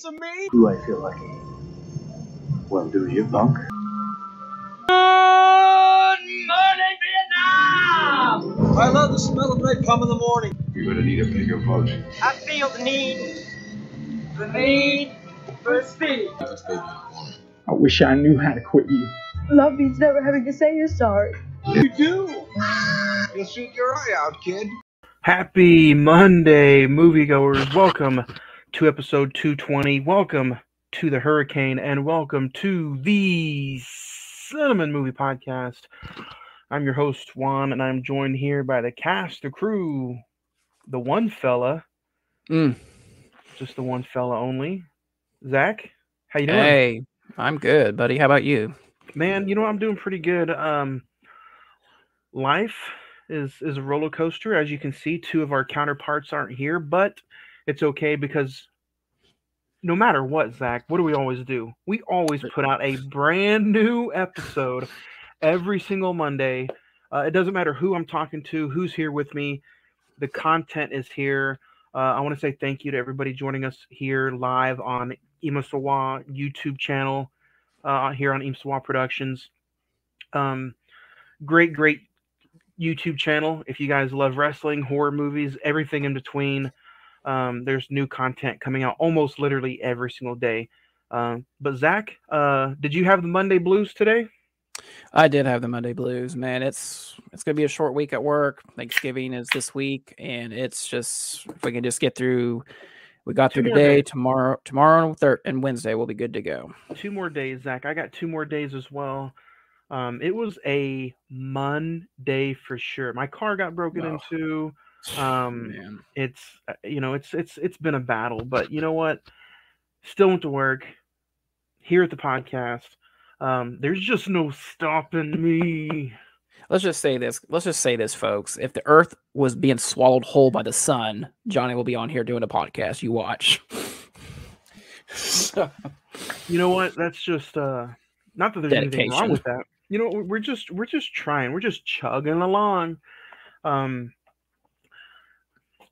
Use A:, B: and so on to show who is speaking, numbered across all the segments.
A: of me?
B: Do I feel lucky? Well, do you, punk?
A: Good morning, Vietnam! I love the smell of napalm in the morning.
C: You're gonna need a bigger boat.
A: I feel the need for speed.
D: I wish I knew how to quit you.
E: Love means never having to say you're sorry.
A: You do. You'll shoot your eye out, kid.
F: Happy Monday, moviegoers. Welcome to episode 220. Welcome to the Hurricane, and welcome to the Cine-Men movie podcast. I'm your host, Juan, and I'm joined here by the cast, the crew, the one fella. Just the one fella only. Zach, how you doing?
G: Hey, I'm good, buddy. How about you?
F: Man, you know, I'm doing pretty good. Life is a roller coaster. As you can see, two of our counterparts aren't here, but it's okay because no matter what, Zach, what do we always do? We always put out a brand new episode every single Monday. It doesn't matter who I'm talking to, who's here with me. The content is here. I want to say thank you to everybody joining us here live on Imasawa YouTube channel, here on Imasawa Productions. Great YouTube channel. If you guys love wrestling, horror movies, everything in between, there's new content coming out almost literally every single day. But Zach, did you have the Monday blues today?
G: I did have the Monday blues, man. It's gonna be a short week at work. Thanksgiving is this week, and it's just if we can just get through. We got through today, tomorrow, and Wednesday we'll be good to go. 2 more days,
F: Zach. I got 2 more days as well. It was a Monday for sure. My car got broken into.
G: Man.
F: It's been a battle, but you know what? Still went to work here at the podcast. There's just no stopping me.
G: Let's just say this, folks. If the Earth was being swallowed whole by the sun, Johnny will be on here doing a podcast. You watch.
F: You know what? That's just not that there's anything wrong with that. You know, we're just trying. We're just chugging along.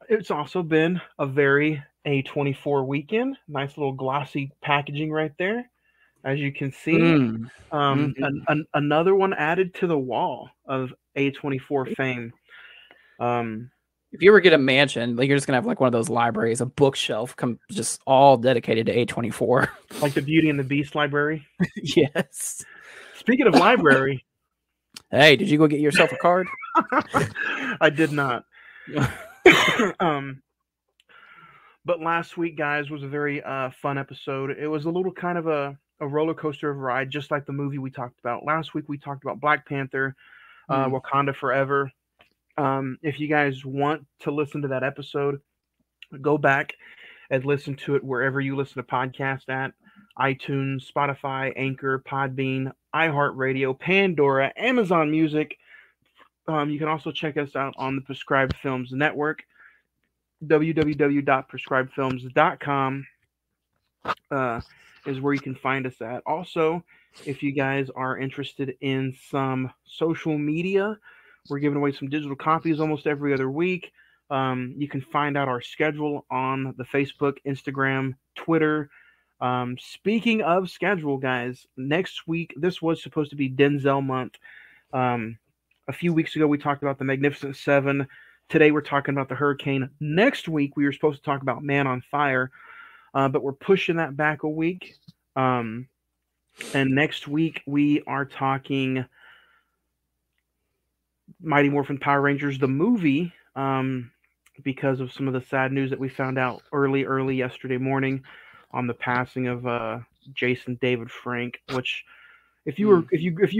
F: It's also been a very A24 weekend. Nice little glossy packaging right there, as you can see. Another one added to the wall of A24 fame.
G: If you ever get a mansion, like you're just gonna have like one of those libraries, a bookshelf, just all dedicated to A24,
F: like the Beauty and the Beast library.
G: Yes.
F: Speaking of library,
G: hey, did you go get yourself a card?
F: I did not. But last week, guys, was a very fun episode. It was a little kind of a roller coaster of a ride, just like the movie we talked about. Last week, we talked about Black Panther, Wakanda Forever. If you guys want to listen to that episode, go back and listen to it wherever you listen to podcasts at. iTunes, Spotify, Anchor, Podbean, iHeartRadio, Pandora, Amazon Music. You can also check us out on the Prescribed Films Network, www.prescribedfilms.com is where you can find us at. Also, if you guys are interested in some social media, we're giving away some digital copies almost every other week. You can find out our schedule on the Facebook, Instagram, Twitter. Speaking of schedule, guys, next week, this was supposed to be Denzel month. A few weeks ago, we talked about the Magnificent Seven. Today, we're talking about the Hurricane. Next week, we were supposed to talk about Man on Fire, but we're pushing that back a week. And next week, we are talking Mighty Morphin Power Rangers, the movie, because of some of the sad news that we found out early yesterday morning on the passing of Jason David Frank, which if you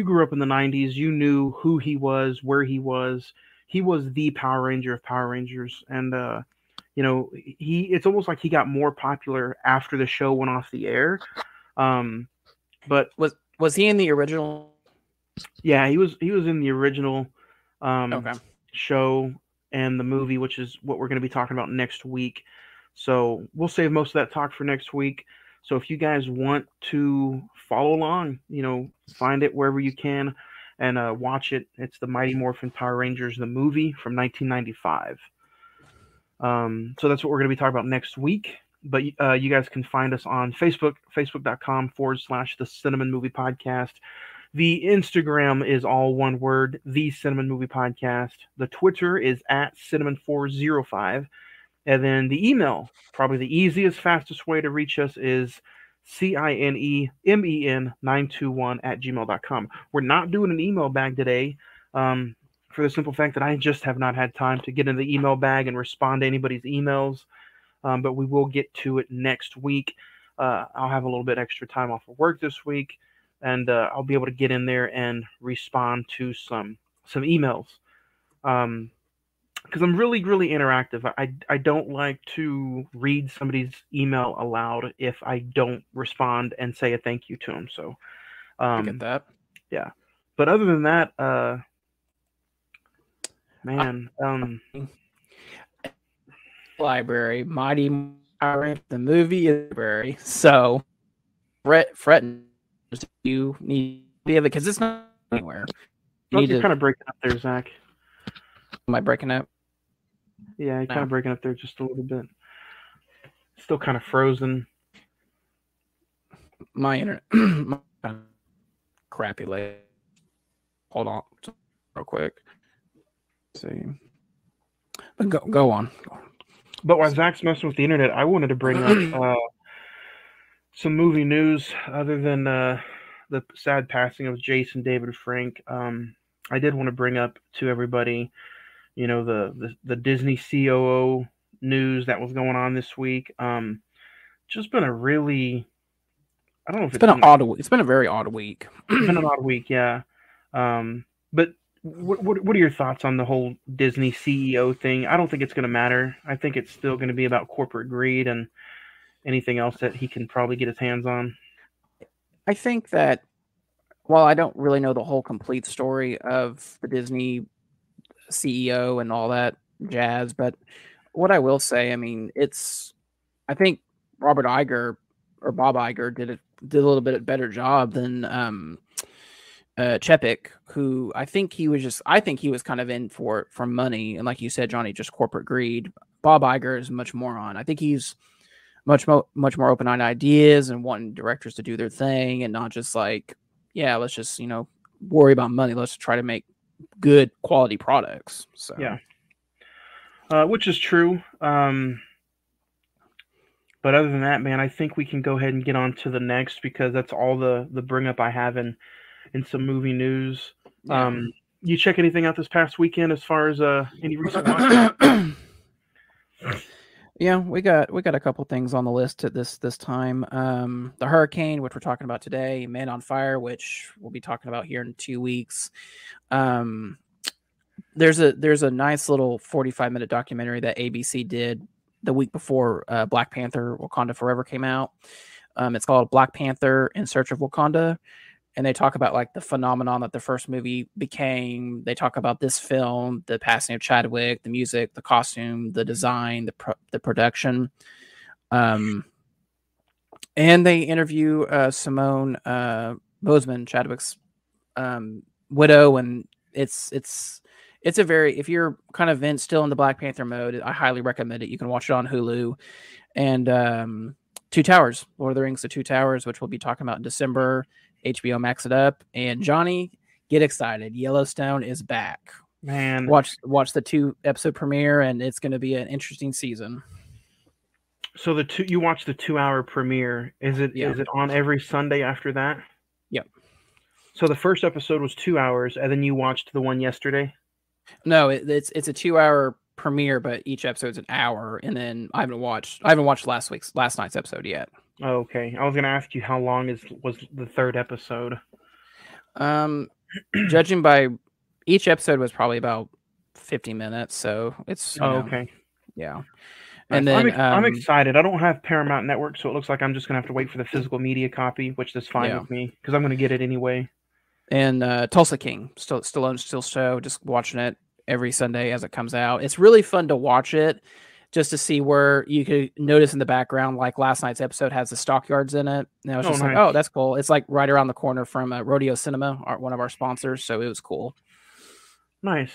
F: grew up in the 90s, you knew who he was, where he was. He was the Power Ranger of Power Rangers, and it's almost like he got more popular after the show went off the air. But
G: was he in the original?
F: Yeah, he was in the original show and the movie, which is what we're going to be talking about next week. So we'll save most of that talk for next week. So if you guys want to follow along, find it wherever you can and watch it. It's the Mighty Morphin Power Rangers, the movie from 1995. So that's what we're going to be talking about next week. But you guys can find us on Facebook, facebook.com/the Cine-Men Movie Podcast. The Instagram is all one word, the Cine-Men Movie Podcast. The Twitter is at Cine-Men405. And then the email, probably the easiest, fastest way to reach us is cinemen921@gmail.com. We're not doing an email bag today for the simple fact that I just have not had time to get in the email bag and respond to anybody's emails. But we will get to it next week. I'll have a little bit extra time off of work this week, and I'll be able to get in there and respond to some emails. Because I'm really, really interactive. I don't like to read somebody's email aloud if I don't respond and say a thank you to them. So,
G: I get that.
F: Yeah. But other than that, man,
G: library, Mighty Morphin, the movie library. So, fretting, you need to be able because it's not anywhere.
F: You're kind of breaking up there, Zach.
G: Am I breaking up?
F: Yeah, you're kind of breaking up there just a little bit. Still kind of frozen.
G: My internet, crappy late. Hold on, real quick. Let's see, but go on.
F: But while Zach's messing with the internet, I wanted to bring up some movie news other than the sad passing of Jason David Frank. I did want to bring up to everybody, you know, the Disney COO news that was going on this week. Just been a really, I don't know if
G: it's been an odd. It's been a very odd week.
F: It's been an odd week, yeah. But what are your thoughts on the whole Disney CEO thing? I don't think it's going to matter. I think it's still going to be about corporate greed and anything else that he can probably get his hands on.
G: I think that while I don't really know the whole complete story of the Disney CEO and all that jazz, but what I will say, I mean, I think Bob Iger did a little bit better job than Chepik, who I think he was kind of in for money, and like you said, Johnny, just corporate greed. Bob Iger is much more on. I think he's much more open on ideas and wanting directors to do their thing and not just like, yeah, let's just worry about money. Let's try to make good quality products. So
F: yeah, which is true. But other than that, man, I think we can go ahead and get on to the next because that's all the bring up I have in some movie news.
G: Yeah.
F: You check anything out this past weekend as far as any recent watches?
G: Yeah, we got a couple things on the list at this time. The Hurricane, which we're talking about today, Man on Fire, which we'll be talking about here in 2 weeks. There's a nice little 45-minute documentary that ABC did the week before Black Panther: Wakanda Forever came out. It's called Black Panther: In Search of Wakanda. And they talk about like the phenomenon that the first movie became. They talk about this film, the passing of Chadwick, the music, the costume, the design, the production. And they interview Simone Bozeman, Chadwick's widow, and it's a very, if you're kind of still in the Black Panther mode, I highly recommend it. You can watch it on Hulu. And Two Towers, Lord of the Rings: The Two Towers, which we'll be talking about in December. HBO Max it up, and Johnny, get excited! Yellowstone is back.
F: Man,
G: watch the 2-episode premiere, and it's going to be an interesting season.
F: So you watch the 2-hour premiere. Is it on every Sunday after that?
G: Yep.
F: So the first episode was 2 hours, and then you watched the one yesterday?
G: No, it's a 2-hour premiere, but each episode's an hour, and then I haven't watched last night's episode yet.
F: Oh, okay. I was going to ask you how long was the third episode.
G: Judging by each episode was probably about 50 minutes, so it's
F: okay.
G: Yeah.
F: Nice.
G: And then
F: I'm excited. I don't have Paramount Network, so it looks like I'm just going to have to wait for the physical media copy, which is fine with me because I'm going to get it anyway.
G: And Tulsa King, still show, just watching it every Sunday as it comes out. It's really fun to watch it just to see where you could notice in the background, like last night's episode has the stockyards in it. And I was just like, oh, that's cool. It's like right around the corner from Rodeo Cinema, one of our sponsors. So it was cool.
F: Nice.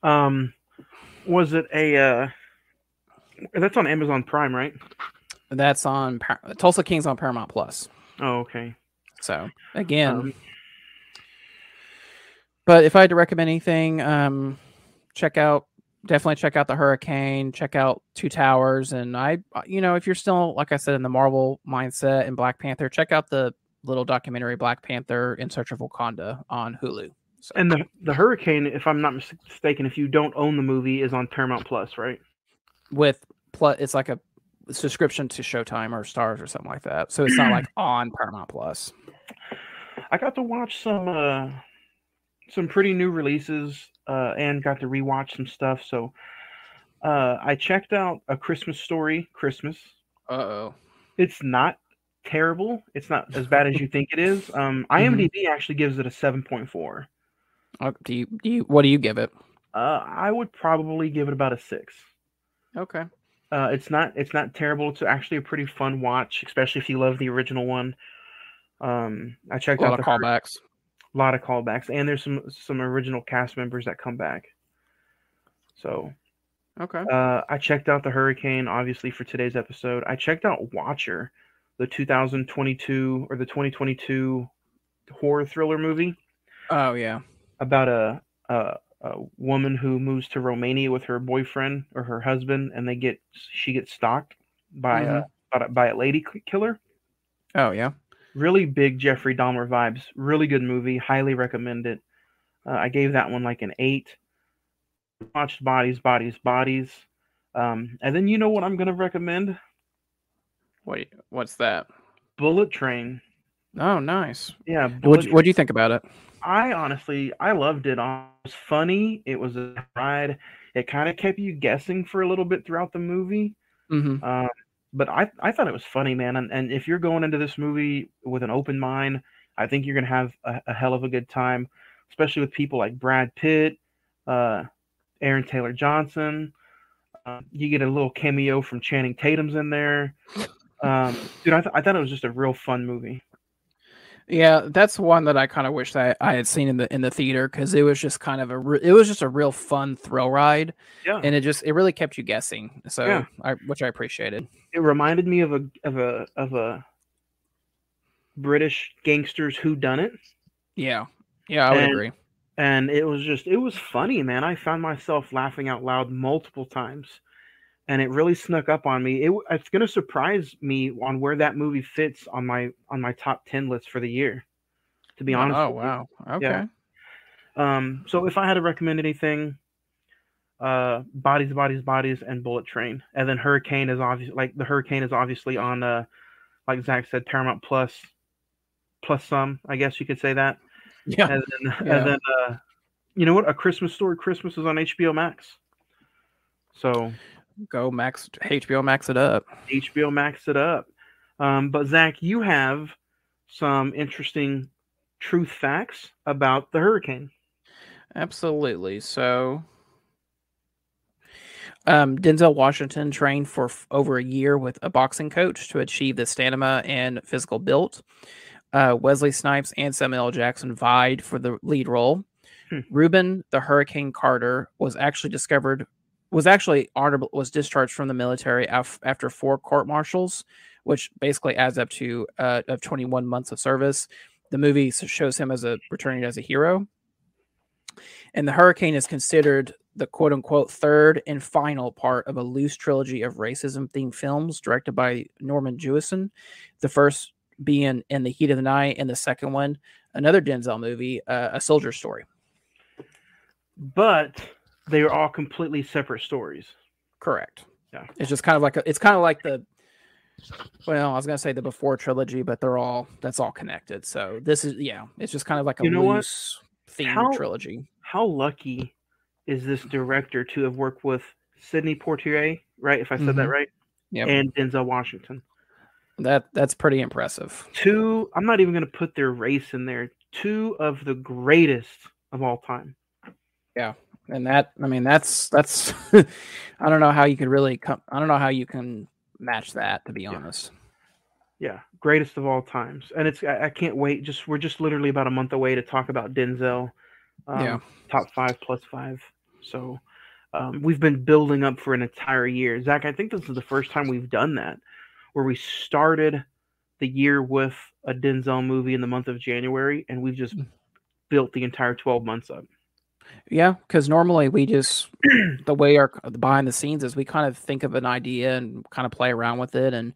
F: Was it that's on Amazon Prime, right?
G: That's on Tulsa King's on Paramount Plus.
F: Oh, okay.
G: So again, but if I had to recommend anything, definitely check out The Hurricane, check out Two Towers, and if you're still, like I said, in the Marvel mindset and Black Panther, check out the little documentary Black Panther in Search of Wakanda on Hulu. So.
F: And the Hurricane, if I'm not mistaken, if you don't own the movie, is on Paramount Plus, right?
G: It's like a subscription to Showtime or Stars or something like that. So it's not like on Paramount Plus.
F: I got to watch some pretty new releases and got to rewatch some stuff. So I checked out A Christmas Story Christmas.
G: Uh-oh.
F: It's not terrible. It's not as bad as you think it is. IMDb actually gives it a 7.4.
G: What do you give it?
F: I would probably give it about a 6.
G: Okay.
F: It's not terrible. It's actually a pretty fun watch, especially if you love the original one. I checked out
G: a lot of callbacks,
F: and there's some original cast members that come back. So,
G: okay.
F: I checked out The Hurricane, obviously, for today's episode. I checked out Watcher, the 2022 or the 2022 horror thriller movie.
G: Oh yeah,
F: about a woman who moves to Romania with her boyfriend or her husband, and she gets stalked by a lady killer.
G: Oh yeah.
F: Really big Jeffrey Dahmer vibes. Really good movie. Highly recommend it. I gave that one like an 8. Watched Bodies. And then you know what I'm going to recommend?
G: What's that?
F: Bullet Train.
G: Oh, nice.
F: Yeah.
G: What do you think about it?
F: I loved it. It was funny. It was a ride. It kind of kept you guessing for a little bit throughout the movie.
G: Mm-hmm.
F: But I thought it was funny, man. And if you're going into this movie with an open mind, I think you're going to have a hell of a good time, especially with people like Brad Pitt, Aaron Taylor Johnson. You get a little cameo from Channing Tatum's in there. Dude, I thought it was just a real fun movie.
G: Yeah, that's one that I kind of wish that I had seen in the theater, because it was just kind of it was just a real fun thrill ride.
F: Yeah,
G: and it really kept you guessing. So
F: yeah.
G: which I appreciated.
F: It reminded me of a British gangster's whodunit.
G: Yeah, I would agree.
F: And it was funny, man. I found myself laughing out loud multiple times, and it really snuck up on me. It's going to surprise me on where that movie fits on my top 10 list for the year, to be honest.
G: Oh, wow. Okay.
F: Yeah. So if I had to recommend anything, Bodies, and Bullet Train, and then Hurricane is obviously on, like Zach said, Paramount Plus some, I guess you could say that.
G: Yeah.
F: And then you know what? A Christmas Story Christmas is on HBO Max. So
G: go HBO Max it up.
F: HBO Max it up. But Zach, you have some interesting truth facts about the Hurricane.
G: Absolutely. So Denzel Washington trained for over a year with a boxing coach to achieve the stamina and physical build. Wesley Snipes and Samuel L. Jackson vied for the lead role. Reuben the Hurricane Carter was discharged from the military after 4 court-martials, which basically adds up to of 21 months of service. The movie shows him returning as a hero. And The Hurricane is considered the quote-unquote third and final part of a loose trilogy of racism-themed films directed by Norman Jewison. The first being In the Heat of the Night, and the second one, another Denzel movie, A Soldier Story.
F: But they are all completely separate stories.
G: Correct.
F: Yeah.
G: It's just kind of like I was gonna say the Before trilogy, but that's all connected. So this is it's just kind of like a loose theme trilogy.
F: How lucky is this director to have worked with Sidney Poitier, right? If I said that right?
G: Yeah.
F: And Denzel Washington.
G: That's pretty impressive.
F: I'm not even going to put their race in there. 2 of the greatest of all time.
G: Yeah. And that's I don't know how you could I don't know how you can match that, to be honest.
F: Yeah. Greatest of all times. And I can't wait. We're just literally about a month away to talk about Denzel. Top 5 plus 5. So we've been building up for an entire year. Zach, I think this is the first time we've done that, where we started the year with a Denzel movie in the month of January, and we've just built the entire 12 months up.
G: Yeah, because normally we just the way the behind the scenes is we kind of think of an idea and kind of play around with it, and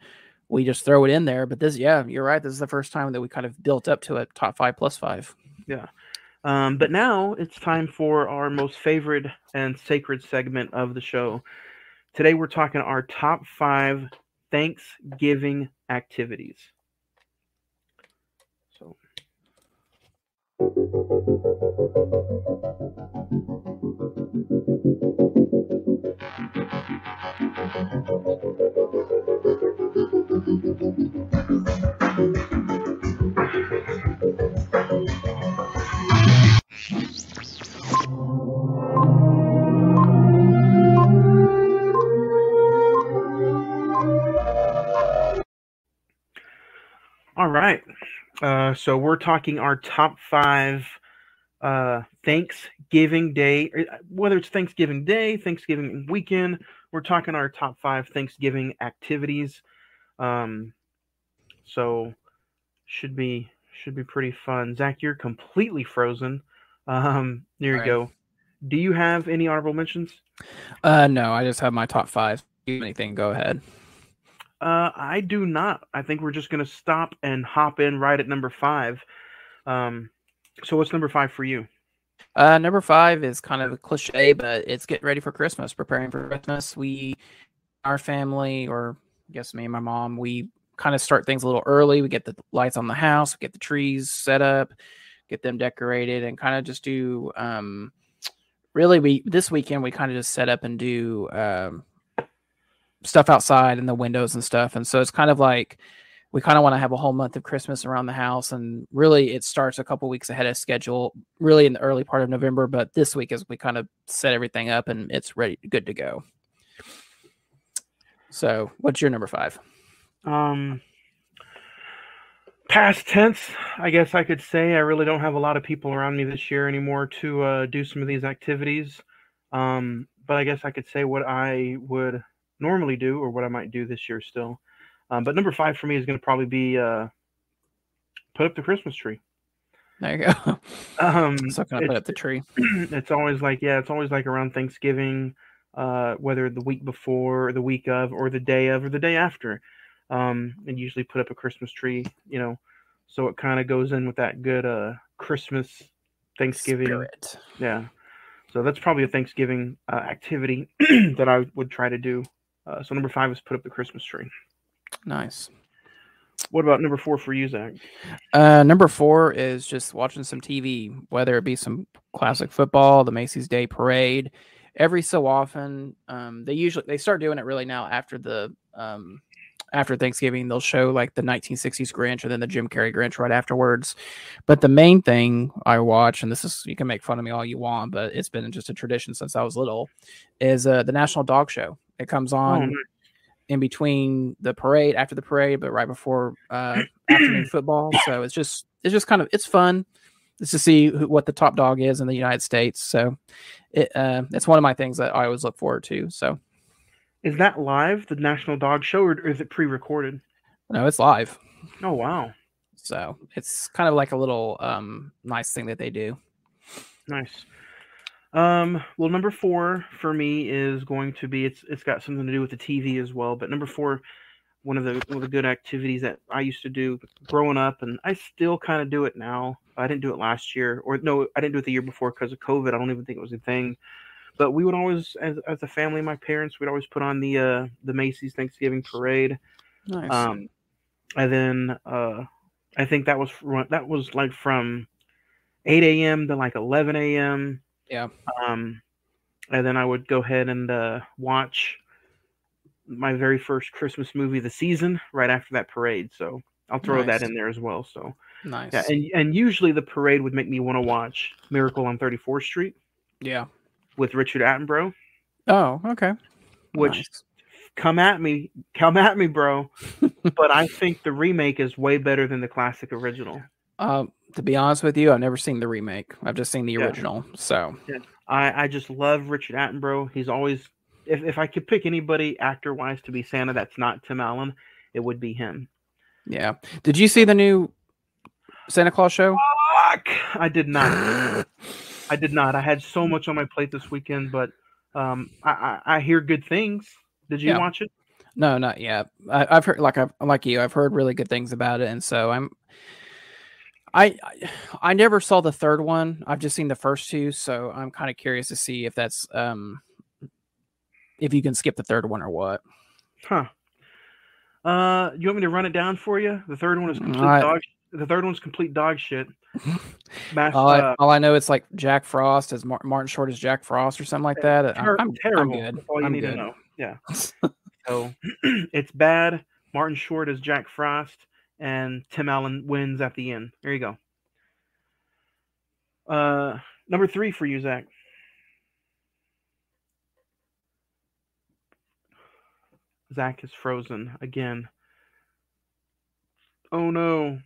G: we just throw it in there. But this, yeah, you're right. This is the first time that we kind of built up to a top 5 plus 5.
F: Yeah. But now it's time for our most favorite and sacred segment of the show. Today we're talking our top 5 Thanksgiving activities. So. All right. So we're talking our top 5 Thanksgiving Day, whether it's Thanksgiving Day, Thanksgiving weekend. We're talking our top 5 Thanksgiving activities. So should be pretty fun. Zach, you're completely frozen. There you go. Do you have any honorable mentions?
G: No, I just have my top 5. Anything, go ahead.
F: I do not. I think we're just going to stop and hop in right at number 5. So what's number 5 for you?
G: Number 5 is kind of a cliche, but it's getting ready for Christmas, preparing for Christmas. Our family, or I guess me and my mom, we kind of start things a little early. We get the lights on the house, we get the trees set up, get them decorated, and kind of just do, this weekend, we kind of just set up and do, stuff outside in the windows and stuff. And so it's kind of like we kind of want to have a whole month of Christmas around the house, and really it starts a couple weeks ahead of schedule, really in the early part of November. But this week is we kind of set everything up and it's good to go. So what's your number 5?
F: Past tense, I guess I could say. I really don't have a lot of people around me this year anymore to do some of these activities. But I guess I could say what I would normally do, or what I might do this year still. But number 5 for me is going to probably be put up the Christmas tree.
G: There you go. So can I put up the tree?
F: It's always like around Thanksgiving, whether the week before, the week of, or the day of, or the day after. And usually put up a Christmas tree, so it kind of goes in with that good Christmas, Thanksgiving
G: spirit.
F: Yeah. So that's probably a Thanksgiving activity that I would try to do. So number 5 is put up the Christmas tree.
G: Nice.
F: What about number 4 for you, Zach?
G: Number 4 is just watching some TV, whether it be some classic football, the Macy's Day Parade. Every so often, they start doing it really now after Thanksgiving. They'll show like the 1960s Grinch and then the Jim Carrey Grinch right afterwards. But the main thing I watch, and this is, you can make fun of me all you want, but it's been just a tradition since I was little, is the National Dog Show. It comes on in between the parade, after the parade, but right before afternoon football. So it's just kind of, it's fun. It's to see what the top dog is in the United States. So it's one of my things that I always look forward to. So.
F: Is that live, the National Dog Show, or is it pre-recorded?
G: No, it's live.
F: Oh, wow.
G: So it's kind of like a little nice thing that they do. Nice.
F: Well, number 4 for me is going to be, it's got something to do with the TV as well. But number 4, one of the good activities that I used to do growing up, and I still kind of do it now. I didn't do it last year, or no, I didn't do it the year before because of COVID. I don't even think it was a thing. But we would always, as a family, my parents, we'd always put on the Macy's Thanksgiving Parade.
G: Nice.
F: And then I think that was like from 8 a.m. to like 11 a.m.
G: Yeah.
F: And then I would go ahead and watch my very first Christmas movie, The Season, right after that parade. So I'll throw that in there as well. So
G: nice.
F: Yeah, and usually the parade would make me want to watch Miracle on 34th Street.
G: Yeah.
F: With Richard Attenborough.
G: Oh, okay.
F: Which
G: nice.
F: Come at me, bro. But I think the remake is way better than the classic original.
G: To be honest with you, I've never seen the remake. I've just seen the original. So
F: I just love Richard Attenborough. He's always, if I could pick anybody actor wise to be Santa that's not Tim Allen, it would be him.
G: Yeah. Did you see the new Santa Claus show?
F: Fuck! I did not. I did not. I had so much on my plate this weekend, but I hear good things. Did you watch it?
G: No, not yet. I've heard like you. I've heard really good things about it, and so I never saw the third one. I've just seen the first two, so I'm kind of curious to see if that's if you can skip the third one or what.
F: Huh. You want me to run it down for you? The third one is complete dog. The third one's complete dog shit.
G: All I know it's like Jack Frost as Martin Short as Jack Frost or something like that.
F: I'm terrible.
G: I'm good.
F: That's all you need to know. Yeah. So it's bad. Martin Short as Jack Frost, and Tim Allen wins at the end. There you go. Number 3 for you, Zach. Zach is frozen again. Oh no.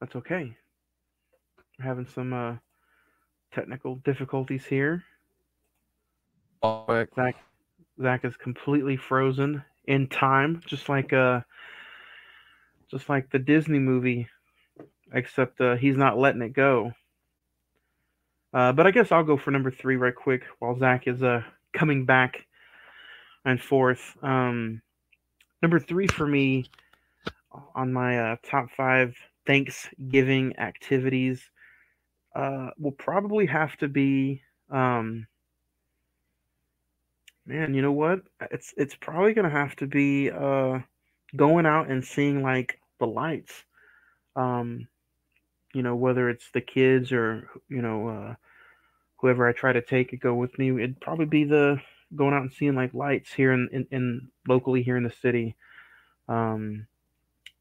F: That's okay. We're having some technical difficulties here. Zach is completely frozen in time, just like the Disney movie, except he's not letting it go. But I guess I'll go for number 3 right quick while Zach is coming back and forth. Number 3 for me on my top 5 Thanksgiving activities will probably have to be man, you know what? It's probably gonna have to be going out and seeing like the lights. Whether it's the kids or whoever I try to take to go with me, it'd probably be the going out and seeing like lights here in locally here in the city.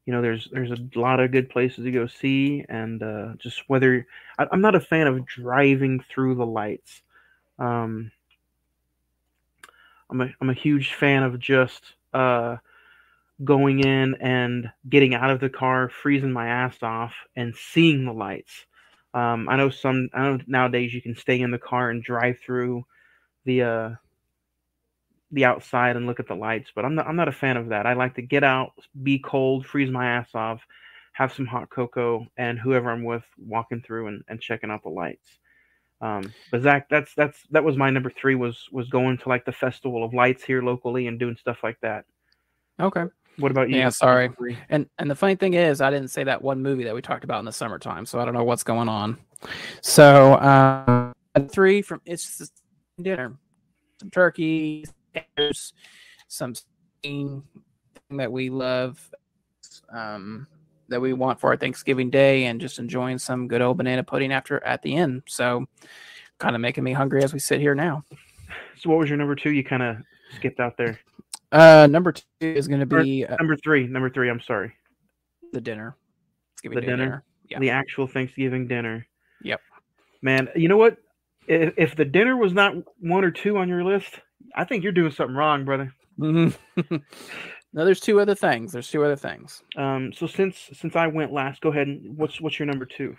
F: There's a lot of good places to go see, and just whether I'm not a fan of driving through the lights. I'm a huge fan of just going in and getting out of the car, freezing my ass off, and seeing the lights. I know nowadays you can stay in the car and drive through the outside and look at the lights, but I'm not a fan of that. I like to get out, be cold, freeze my ass off, have some hot cocoa, and whoever I'm with walking through and checking out the lights. But Zach, that was my number 3 was going to like the Festival of Lights here locally and doing stuff like that.
G: Okay.
F: What about you?
G: Yeah, sorry. And the funny thing is, I didn't say that one movie that we talked about in the summertime, so I don't know what's going on. So 3 from it's just dinner, some turkey, some thing that we love, that we want for our Thanksgiving Day, and just enjoying some good old banana pudding at the end. So kind of making me hungry as we sit here now.
F: So what was your number 2? You kind of skipped out there.
G: Number 2 is going to be
F: number 3. Number 3. I'm sorry.
G: The dinner.
F: The dinner. Yeah. The actual Thanksgiving dinner.
G: Yep.
F: Man, you know what? If the dinner was not 1 or 2 on your list, I think you're doing something wrong, brother.
G: Mm-hmm. No, there's 2 other things.
F: So since I went last, go ahead and what's your number 2?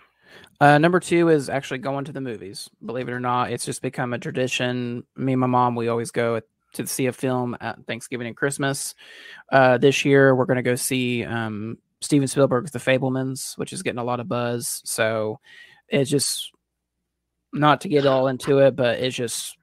G: Number 2 is actually going to the movies. Believe it or not, it's just become a tradition. Me and my mom, we always go to see a film at Thanksgiving and Christmas. This year, we're going to go see Steven Spielberg's The Fabelmans, which is getting a lot of buzz. So it's just not to get all into it, but it's just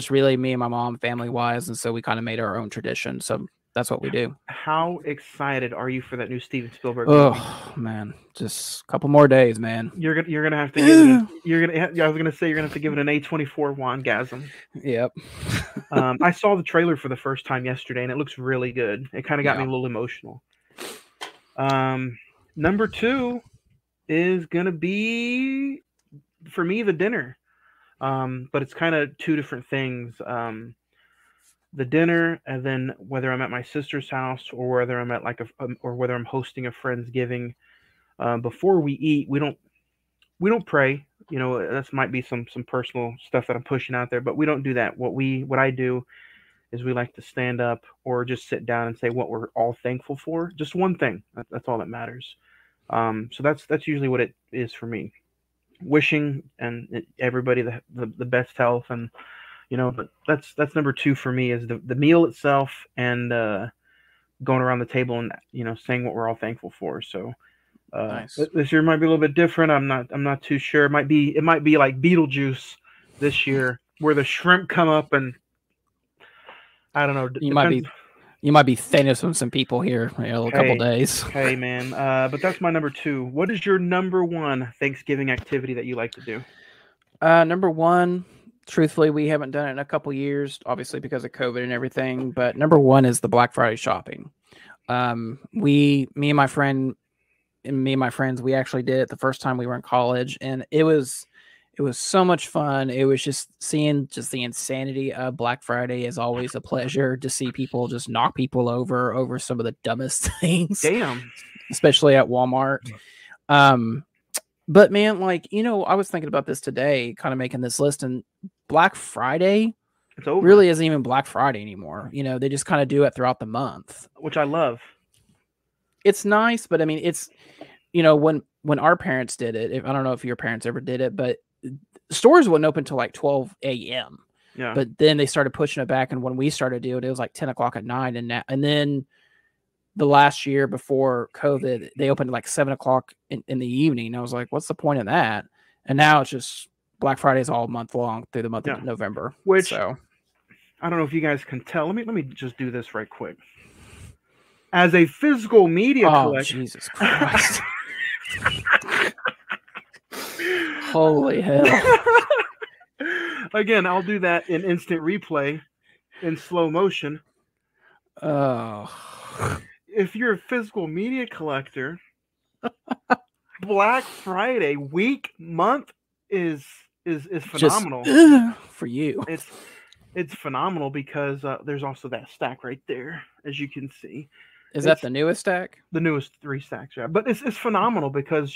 G: really me and my mom, family wise, and so we kind of made our own tradition. So that's what we do.
F: How excited are you for that new Steven Spielberg movie?
G: Oh man, just a couple more days, man.
F: You're gonna have to give it. I was gonna say you're gonna have to give it an A24 wangasm.
G: Yep.
F: I saw the trailer for the first time yesterday, and it looks really good. It kind of got me a little emotional. Number 2 is gonna be for me the dinner, but it's kind of 2 different things. The dinner, and then whether I'm at my sister's house or whether I'm at or whether I'm hosting a Friendsgiving. Before we eat, we don't pray. That might be some personal stuff that I'm pushing out there, but we don't do that. What I do is we like to stand up or just sit down and say what we're all thankful for. Just one thing. That's all that matters. So that's usually what it is for me. Wishing and everybody the best health and But that's number 2 for me is the meal itself and going around the table and saying what we're all thankful for. So
G: Nice.
F: this year might be a little bit different. I'm not too sure. It might be like Beetlejuice this year, where the shrimp come up and I don't know.
G: You might be Thanos with some people here in a couple days.
F: Hey man, but that's my number 2. What is your number 1 Thanksgiving activity that you like to do?
G: Number 1, truthfully, we haven't done it in a couple years, obviously because of COVID and everything. But number 1 is the Black Friday shopping. Me and my friends, we actually did it the first time we were in college, and it was so much fun. It was just seeing the insanity of Black Friday is always a pleasure to see people just knock people over some of the dumbest things.
F: Damn.
G: Especially at Walmart. But man, I was thinking about this today, kind of making this list, and Black Friday really isn't even Black Friday anymore. They just kind of do it throughout the month,
F: which I love.
G: It's nice, but I mean, it's, when our parents did it, I don't know if your parents ever did it, but stores wouldn't open until like 12 a.m.
F: Yeah.
G: But then they started pushing it back, and when we started doing it was like 10 o'clock at night, and then the last year before COVID, they opened at like 7 o'clock in the evening. I was like, what's the point of that? And now it's just Black Friday is all month long through the month of November.
F: I don't know if you guys can tell. Let me just do this right quick. As a physical media collector.
G: Jesus Christ. Holy hell.
F: Again, I'll do that in instant replay in slow motion.
G: Oh.
F: If you're a physical media collector, Black Friday month is phenomenal.
G: For you.
F: It's phenomenal because there's also that stack right there, as you can see.
G: Is that the newest stack?
F: The newest 3 stacks, yeah. But it's phenomenal because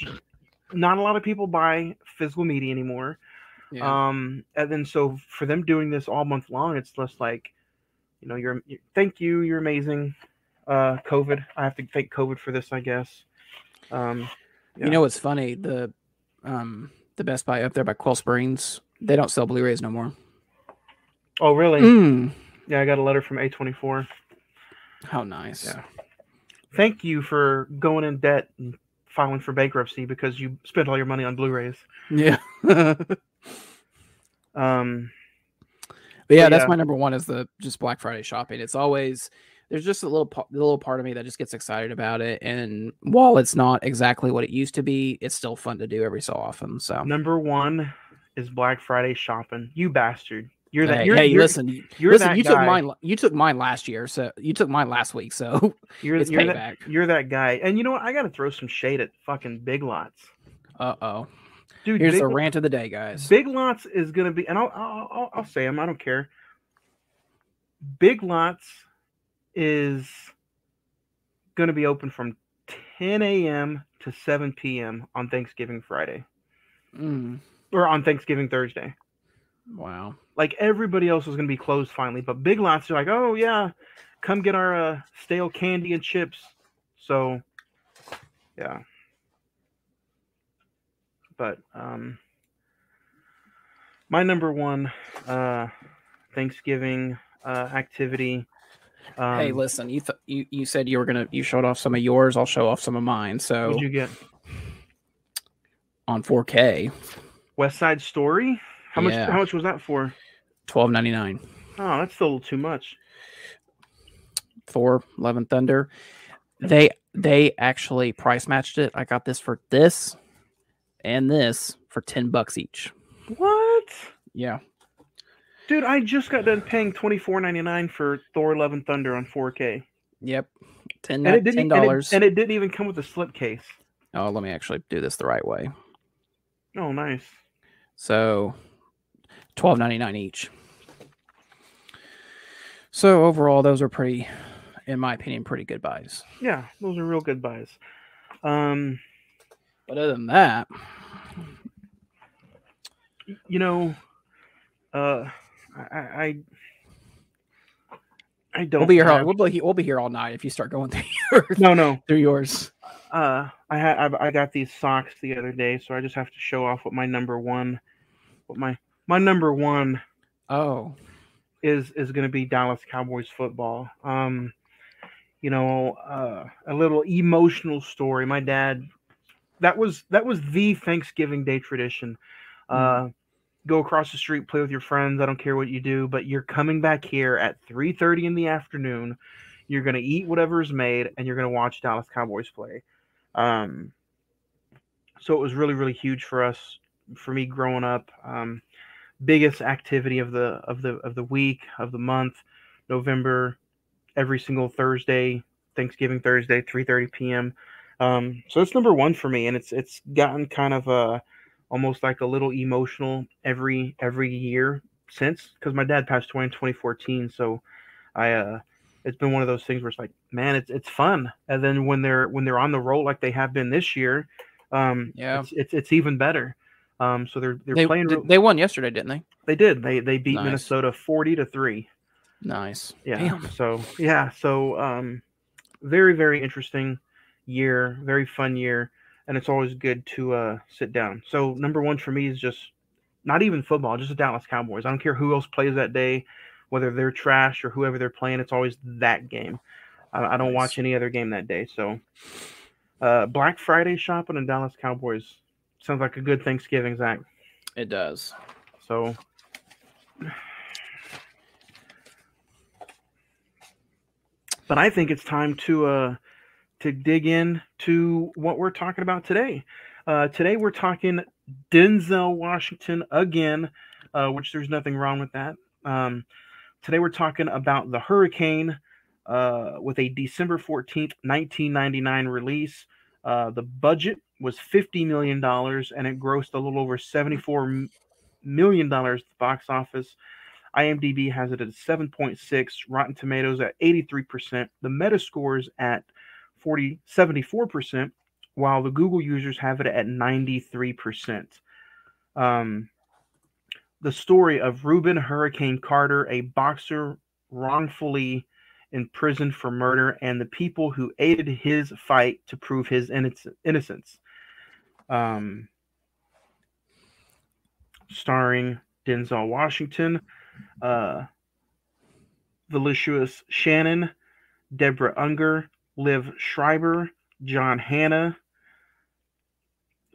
F: not a lot of people buy physical media anymore. Yeah. And then so for them doing this all month long, it's just like, thank you, you're amazing. COVID, I have to thank COVID for this, I guess. Yeah.
G: You know what's funny? The Best Buy up there by Coil Springs, they don't sell Blu-rays no more.
F: Oh, really? Yeah, I got a letter from A24.
G: How nice.
F: Yeah. Thank you for going in debt and filing for bankruptcy because you spent all your money on Blu-rays.
G: Yeah. But yeah, that's my number 1 is just Black Friday shopping. It's always, there's just a little part of me that just gets excited about it. And while it's not exactly what it used to be, it's still fun to do every so often. So
F: number 1 is Black Friday shopping. You bastard. You're that.
G: Listen. You
F: guy.
G: took mine last year, so you took mine last week. So it's payback.
F: You're that guy. And you know what? I got to throw some shade at fucking Big Lots.
G: Dude, here's the rant of the day, guys.
F: Big Lots is gonna be, and I'll say them. I don't care. Big Lots is gonna be open from 10 a.m. to 7 p.m. on Thanksgiving Friday, or on Thanksgiving Thursday.
G: Wow.
F: Like everybody else is gonna be closed finally, but Big Lots are like, oh yeah, come get our stale candy and chips. So, yeah. But my number 1 Thanksgiving activity.
G: Hey, listen, you said you showed off some of yours. I'll show off some of mine. So
F: what'd you get
G: on 4K?
F: West Side Story. How much was that for?
G: $12.99.
F: Oh, that's still a little too much.
G: Thor: Love and Thunder. They actually price matched it. I got this for this and this for $10 each.
F: What?
G: Yeah.
F: Dude, I just got done paying $24.99 for Thor: Love and Thunder on 4K.
G: Yep. $10.
F: And it didn't even come with a slipcase.
G: Oh, let me actually do this the right way.
F: Oh, nice.
G: So $12.99 each. So overall, those are pretty, in my opinion, pretty good buys.
F: Yeah, those are real good buys.
G: But other than that,
F: I don't.
G: We'll be here all night if you start going through yours.
F: No.
G: Through yours.
F: I got these socks the other day, so I just have to show off what my number 1. What my number 1
G: Oh,
F: is going to be Dallas Cowboys football. A little emotional story. My dad, that was the Thanksgiving Day tradition. Go across the street, play with your friends. I don't care what you do, but you're coming back here at 3:30 in the afternoon. You're gonna eat whatever is made, and you're gonna watch Dallas Cowboys play. Um, so it was really, really huge for us, for me growing up. Biggest activity of the week, of the month, November, every single Thursday, Thanksgiving Thursday, 3:30 p.m. So it's number one for me, and it's gotten kind of almost like a little emotional every year since, because my dad passed away in 2014. So it's been one of those things where it's like, man, it's fun, and then when they're on the roll like they have been this year,
G: yeah.
F: it's even better. So they're
G: They
F: playing.
G: they won yesterday, didn't they?
F: They did. They beat
G: Nice.
F: Minnesota 40-3.
G: Nice.
F: Yeah.
G: Damn.
F: So very, very interesting year, very fun year, and it's always good to sit down. So number one for me is just not even football, just the Dallas Cowboys. I don't care who else plays that day, whether they're trash or whoever they're playing. It's always that game. I don't watch any other game that day. So Black Friday shopping and Dallas Cowboys sounds like a good Thanksgiving, Zach.
G: It does.
F: So. But I think it's time to dig in to what we're talking about today. Today we're talking Denzel Washington again, which there's nothing wrong with that. Today we're talking about The Hurricane with a December 14th, 1999 release. The budget was $50 million, and it grossed a little over $74 million at the box office. IMDb has it at 7.6, Rotten Tomatoes at 83%, the Metascores at 74%, while the Google users have it at 93%. The story of Reuben Hurricane Carter, a boxer wrongfully imprisoned for murder, and the people who aided his fight to prove his innocence. Starring Denzel Washington, Voluptuous Shannon, Deborah Unger, Liv Schreiber, John Hanna,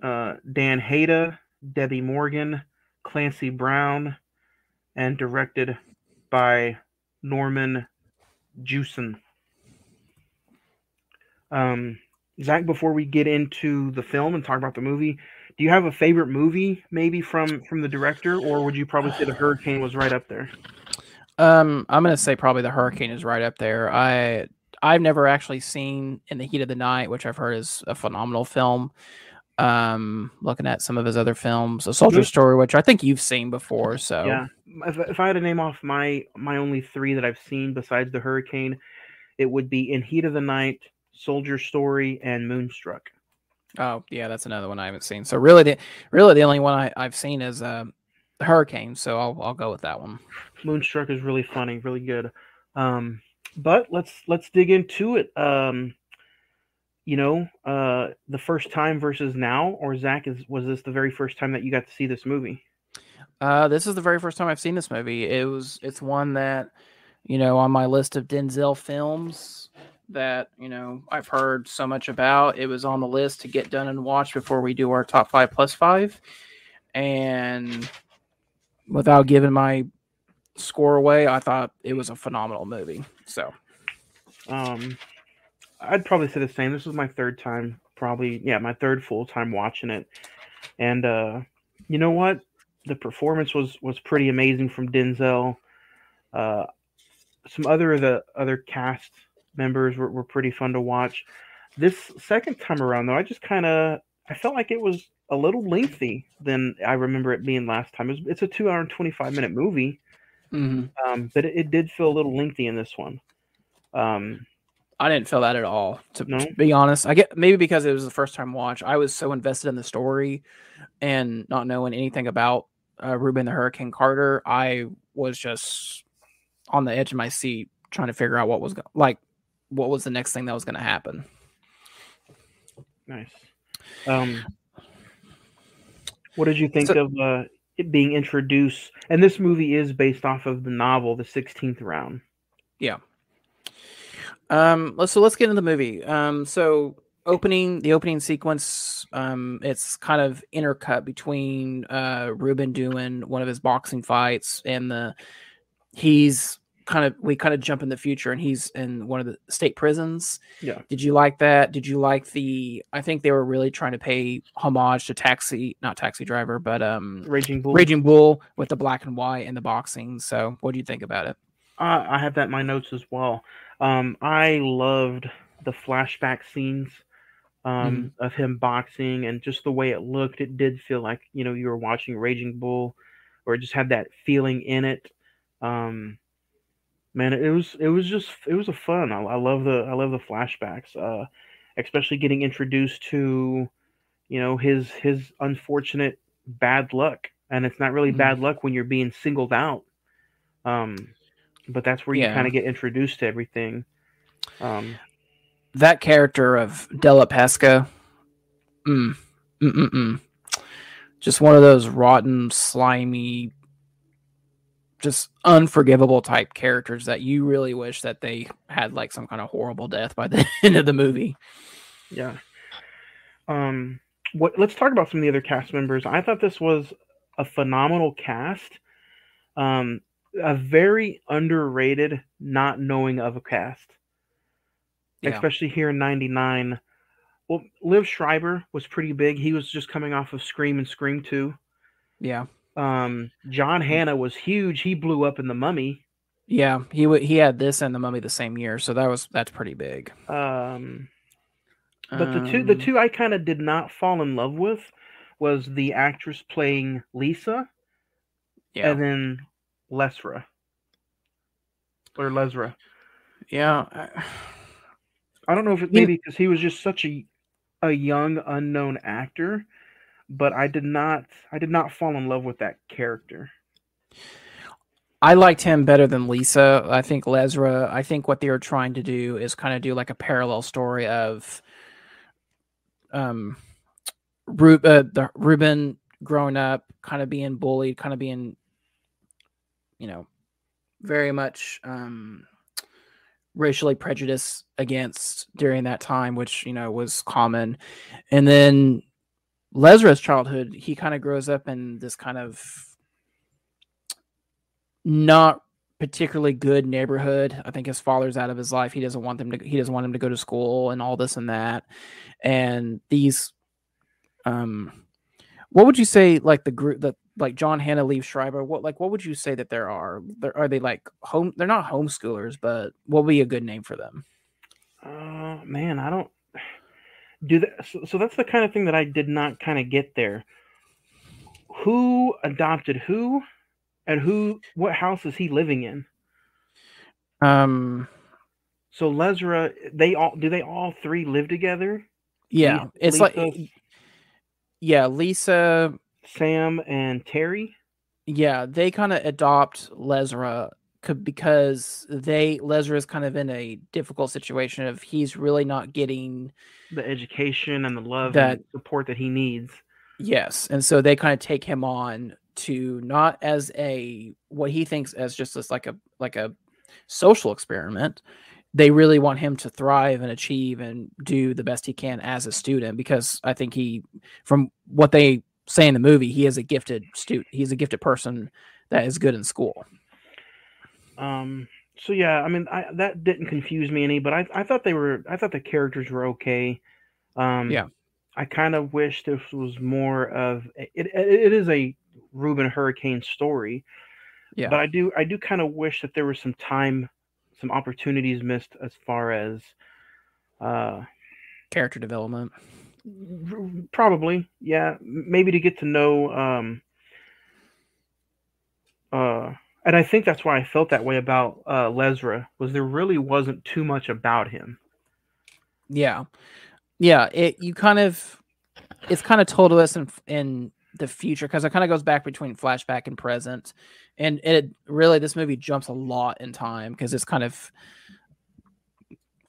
F: Dan Hayda, Debbie Morgan, Clancy Brown, and directed by Norman Jewson. Zach, before we get into the film and talk about the movie, do you have a favorite movie maybe from the director, or would you probably say The Hurricane was right up there?
G: I'm gonna say probably The Hurricane is right up there. I've never actually seen In the Heat of the Night, which I've heard is a phenomenal film. Looking at some of his other films, A Soldier Story, which I think you've seen before. So
F: yeah, if I had to name off my only three that I've seen besides The Hurricane, it would be In Heat of the Night, Soldier Story, and Moonstruck.
G: Oh yeah, that's another one I haven't seen. So really the only one I've seen is The Hurricane. So I'll go with that one.
F: Moonstruck is really funny, really good. But let's dig into it. The first time versus now, or Zach, was this the very first time that you got to see this movie?
G: This is the very first time I've seen this movie. It's one that, on my list of Denzel films that, I've heard so much about. It was on the list to get done and watch before we do our top 5 plus 5. And without giving my score away, I thought it was a phenomenal movie. So,
F: I'd probably say the same. This was my third time, my third full time watching it. And you know what? The performance was pretty amazing from Denzel. Some other cast members were pretty fun to watch. This second time around, though, I felt like it was a little lengthy than I remember it being last time. It's a 2 hour and 25-minute movie, but it did feel a little lengthy in this one.
G: I didn't feel that at all, to be honest. I get maybe because it was the first time watch. I was so invested in the story and not knowing anything about Reuben the Hurricane Carter. I was just on the edge of my seat trying to figure out what was the next thing that was going to happen.
F: Nice. What did you think of it being introduced. And this movie is based off of the novel, The 16th Round.
G: Yeah. Let's get into the movie. So the opening sequence, it's kind of intercut between Ruben doing one of his boxing fights and we kind of jump in the future and he's in one of the state prisons.
F: Yeah.
G: Did you like that? Did you like I think they were really trying to pay homage to not Taxi Driver, but
F: Raging Bull.
G: Raging Bull with the black and white and the boxing. So what do you think about it?
F: I have that in my notes as well. I loved the flashback scenes of him boxing and just the way it looked. It did feel like, you know, you were watching Raging Bull, or it just had that feeling in it. Man, it was a fun. I love the flashbacks, especially getting introduced to, you know, his unfortunate bad luck, and it's not really bad luck when you're being singled out. But that's where you kind of get introduced to everything.
G: That character of Della Pesca, just one of those rotten, slimy, just unforgivable type characters that you really wish that they had like some kind of horrible death by the end of the movie.
F: Yeah. Let's talk about some of the other cast members. I thought this was a phenomenal cast. A very underrated, not knowing of a cast, especially here in '99. Well, Liv Schreiber was pretty big. He was just coming off of Scream and Scream 2.
G: Yeah.
F: John Hannah was huge. He blew up in The Mummy.
G: Yeah, he had this and The Mummy the same year, so that's pretty big.
F: But the two I kind of did not fall in love with was the actress playing Lisa, and then Lesra.
G: Yeah,
F: I don't know if it maybe because he was just such a young unknown actor, but I did not fall in love with that character.
G: I liked him better than Lisa. I think Lesra. I think what they were trying to do is kind of do like a parallel story of Ruben growing up, kind of being bullied, kind of being, you know, very much racially prejudiced against during that time, which, you know, was common. And then Lesra's childhood, he kind of grows up in this kind of not particularly good neighborhood. I think his father's out of his life. He doesn't want him to go to school and all this and that. And these, what would you say, like the group that like John Hannah, Liev Schreiber, what would you say that there are? Are they like they're not homeschoolers, but what would be a good name for them?
F: Man, I don't do that. So that's the kind of thing that I did not kind of get there. Who adopted who, and what house is he living in? So Lesra, they all three live together?
G: Yeah, it's Lisa, like Lisa,
F: Sam, and Terry.
G: Yeah, they kind of adopt Lesra because Lesra is kind of in a difficult situation of he's really not getting
F: the education and the love and support that he needs.
G: Yes, and so they kind of take him on to not as what he thinks as just as like a social experiment. They really want him to thrive and achieve and do the best he can as a student, because I think from what they say in the movie, he is a gifted student. He's a gifted person that is good in school.
F: So yeah, I mean, that didn't confuse me any, but I thought the characters were okay.
G: Yeah.
F: I kind of wish this was more of it is a Reuben Hurricane story.
G: Yeah.
F: But I do kind of wish that there was some opportunities missed as far as
G: character development.
F: Probably, yeah. Maybe to get to know and I think that's why I felt that way about Lesra, was there really wasn't too much about him.
G: Yeah. Yeah, it's kind of told to us in the future, because it kind of goes back between flashback and present, and this movie jumps a lot in time, because it's kind of,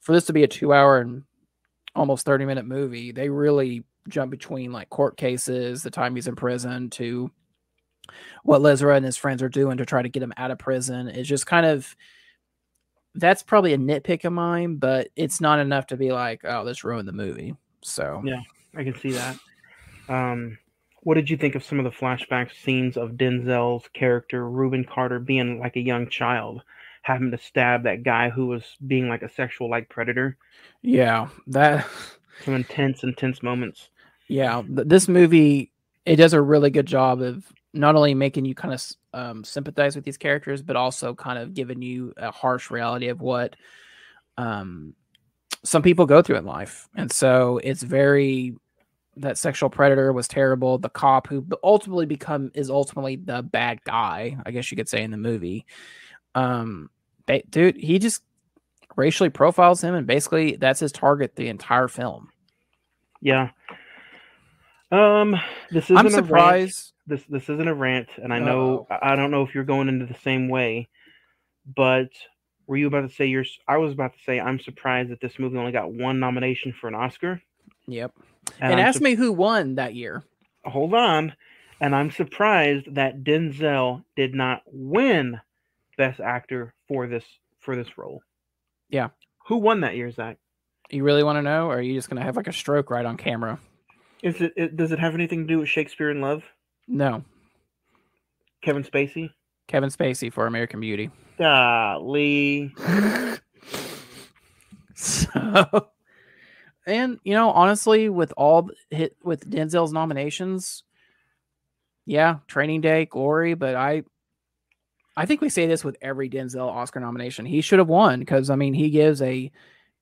G: for this to be a 2-hour and almost 30-minute movie, they really jump between like court cases, the time he's in prison, to what Lezra and his friends are doing to try to get him out of prison is just kind of, that's probably a nitpick of mine, but it's not enough to be like, oh, this ruined the movie. So
F: Yeah, I can see that. What did you think of some of the flashback scenes of Denzel's character, Reuben Carter, being like a young child, having to stab that guy who was being like a sexual like predator?
G: yeah, that
F: Some intense moments.
G: yeah, this movie, it does a really good job of not only making you kind of sympathize with these characters, but also kind of giving you a harsh reality of what some people go through in life. And so it's very, that sexual predator was terrible. The cop who is ultimately the bad guy, I guess you could say, in the movie. Dude, he just racially profiles him, and basically that's his target the entire film.
F: Yeah. This isn't
G: I'm surprised.
F: This isn't a rant, and I don't know if you're going into the same way, but were you about to say I was about to say I'm surprised that this movie only got one nomination for an Oscar.
G: Yep. And ask me who won that year.
F: Hold on. And I'm surprised that Denzel did not win Best Actor for this role.
G: Yeah.
F: Who won that year, Zach?
G: You really want to know, or are you just going to have like a stroke right on camera?
F: Does it have anything to do with Shakespeare in Love?
G: No.
F: Kevin Spacey?
G: Kevin Spacey for American Beauty.
F: Golly.
G: So, and honestly, with Denzel's nominations, yeah, Training Day, Glory, but I think we say this with every Denzel Oscar nomination. He should have won because he gives a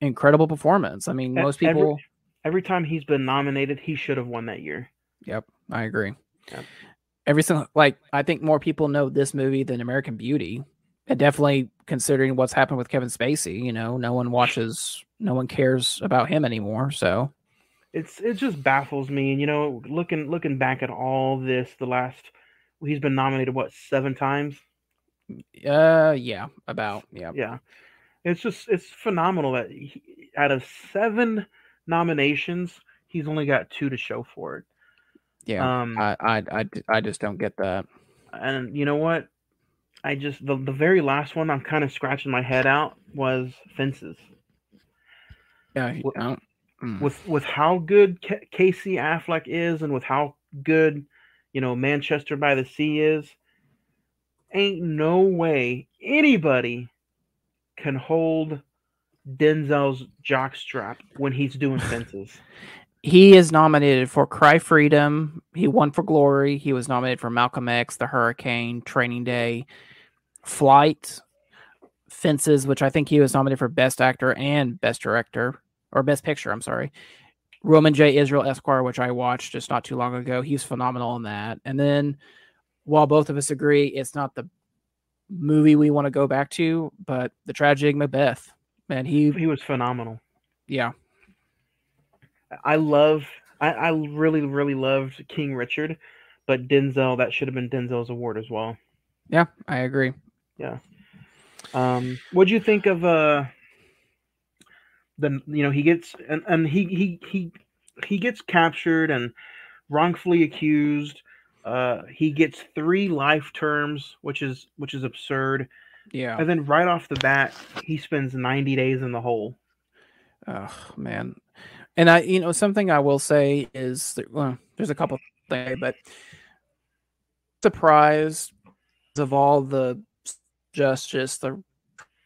G: incredible performance. Most people
F: every time he's been nominated, he should have won that year.
G: Yep, I agree.
F: Yep.
G: I think more people know this movie than American Beauty. And definitely considering what's happened with Kevin Spacey, no one cares about him anymore. So
F: it just baffles me. And looking back at all this, he's been nominated 7 times?
G: Yeah.
F: It's phenomenal that out of 7 nominations, he's only got 2 to show for it.
G: Yeah, I just don't get that.
F: And you know what? The very last one I'm kind of scratching my head out was Fences.
G: Yeah,
F: with how good Casey Affleck is, and with how good Manchester by the Sea is, ain't no way anybody can hold Denzel's jockstrap when he's doing Fences.
G: He is nominated for Cry Freedom. He won for Glory. He was nominated for Malcolm X, The Hurricane, Training Day, Flight, Fences, which I think he was nominated for Best Actor and Best Director, or Best Picture, I'm sorry. Roman J. Israel Esquire, which I watched just not too long ago. He's phenomenal in that. And then, while both of us agree it's not the movie we want to go back to, but The Tragedy of Macbeth, man, he
F: was phenomenal.
G: Yeah.
F: I really, really loved King Richard, but Denzel, that should have been Denzel's award as well.
G: Yeah, I agree.
F: Yeah. What'd you think of he gets and he gets captured and wrongfully accused. He gets 3 life terms, which is absurd.
G: Yeah.
F: And then right off the bat, he spends 90 days in the hole.
G: Oh man. And something I will say is there's a couple things, but surprised of all the justice, the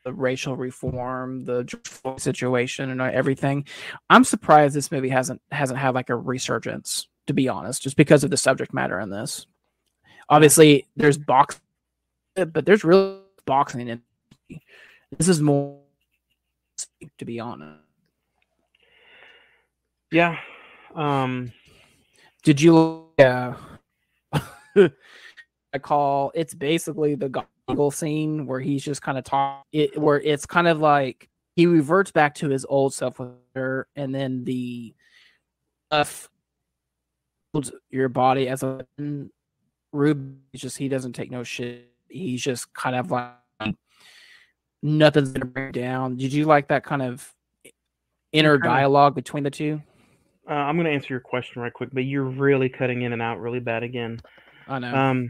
G: racial reform, the George Floyd situation, and everything. I'm surprised this movie hasn't had like a resurgence, to be honest, just because of the subject matter in this. Obviously, there's boxing, but there's real boxing in it. This is more, to be honest.
F: Yeah.
G: Did you? Yeah. It's basically the goggle scene where he's just kind of where it's kind of like he reverts back to his old self with her, and then the your body as a Rube. He doesn't take no shit. He's just kind of like nothing's gonna bring down. Did you like that kind of inner dialogue between the two?
F: I'm going to answer your question right quick, but you're really cutting in and out really bad again.
G: I know.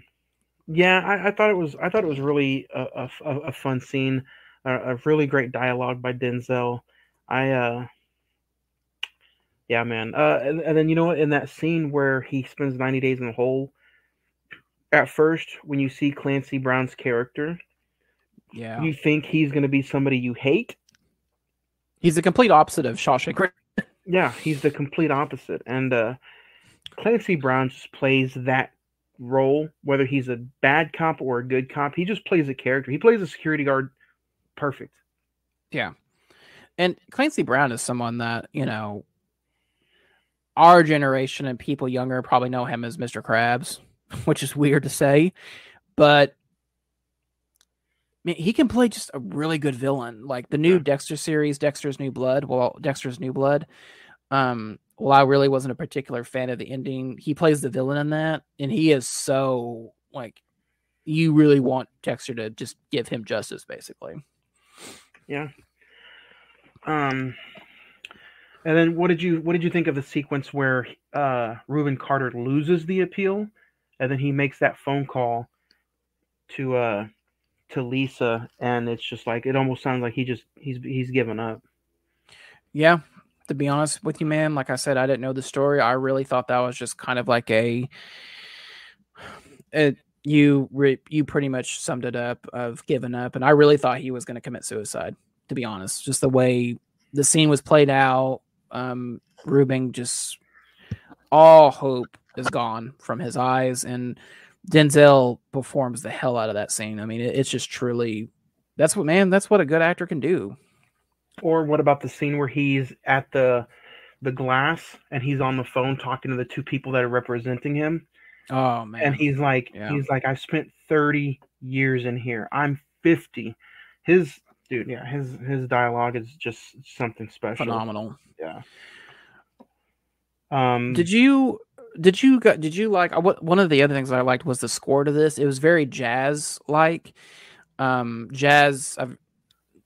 F: Yeah, I thought it was really a fun scene, a really great dialogue by Denzel. I Yeah, man. And then you know what? In that scene where he spends 90 days in the hole, at first when you see Clancy Brown's character,
G: Yeah,
F: you think he's going to be somebody you hate.
G: he's the complete opposite of Shawshank.
F: Yeah, he's the complete opposite. And Clancy Brown just plays that role, whether he's a bad cop or a good cop. He just plays a character. He plays a security guard perfect.
G: Yeah, and Clancy Brown is someone that our generation and people younger probably know him as Mr. Krabs, which is weird to say, but I mean, he can play just a really good villain. Like the new Dexter series, Dexter's New Blood. Well, Dexter's New Blood. Well, I really wasn't a particular fan of the ending. He plays the villain in that, and he is so like you really want Dexter to just give him justice, basically.
F: Yeah. And then what did you think of the sequence where Reuben Carter loses the appeal, and then he makes that phone call to Lisa, and it's just like it almost sounds like he's given up.
G: Yeah, to be honest with you, man, like I said, I didn't know the story. I really thought that was just kind of like you pretty much summed it up of giving up, and I really thought he was going to commit suicide. To be honest, just the way the scene was played out, Reuben just all hope is gone from his eyes, and Denzel performs the hell out of that scene. I mean, it's just truly that's what a good actor can do.
F: Or what about the scene where he's at the glass and he's on the phone talking to the two people that are representing him?
G: Oh man.
F: And he's like, I've spent 30 years in here. I'm 50. His dialogue is just something special.
G: Phenomenal.
F: Yeah.
G: Did you like one of the other things that I liked was the score to this. It was very jazz like. Jazz, I've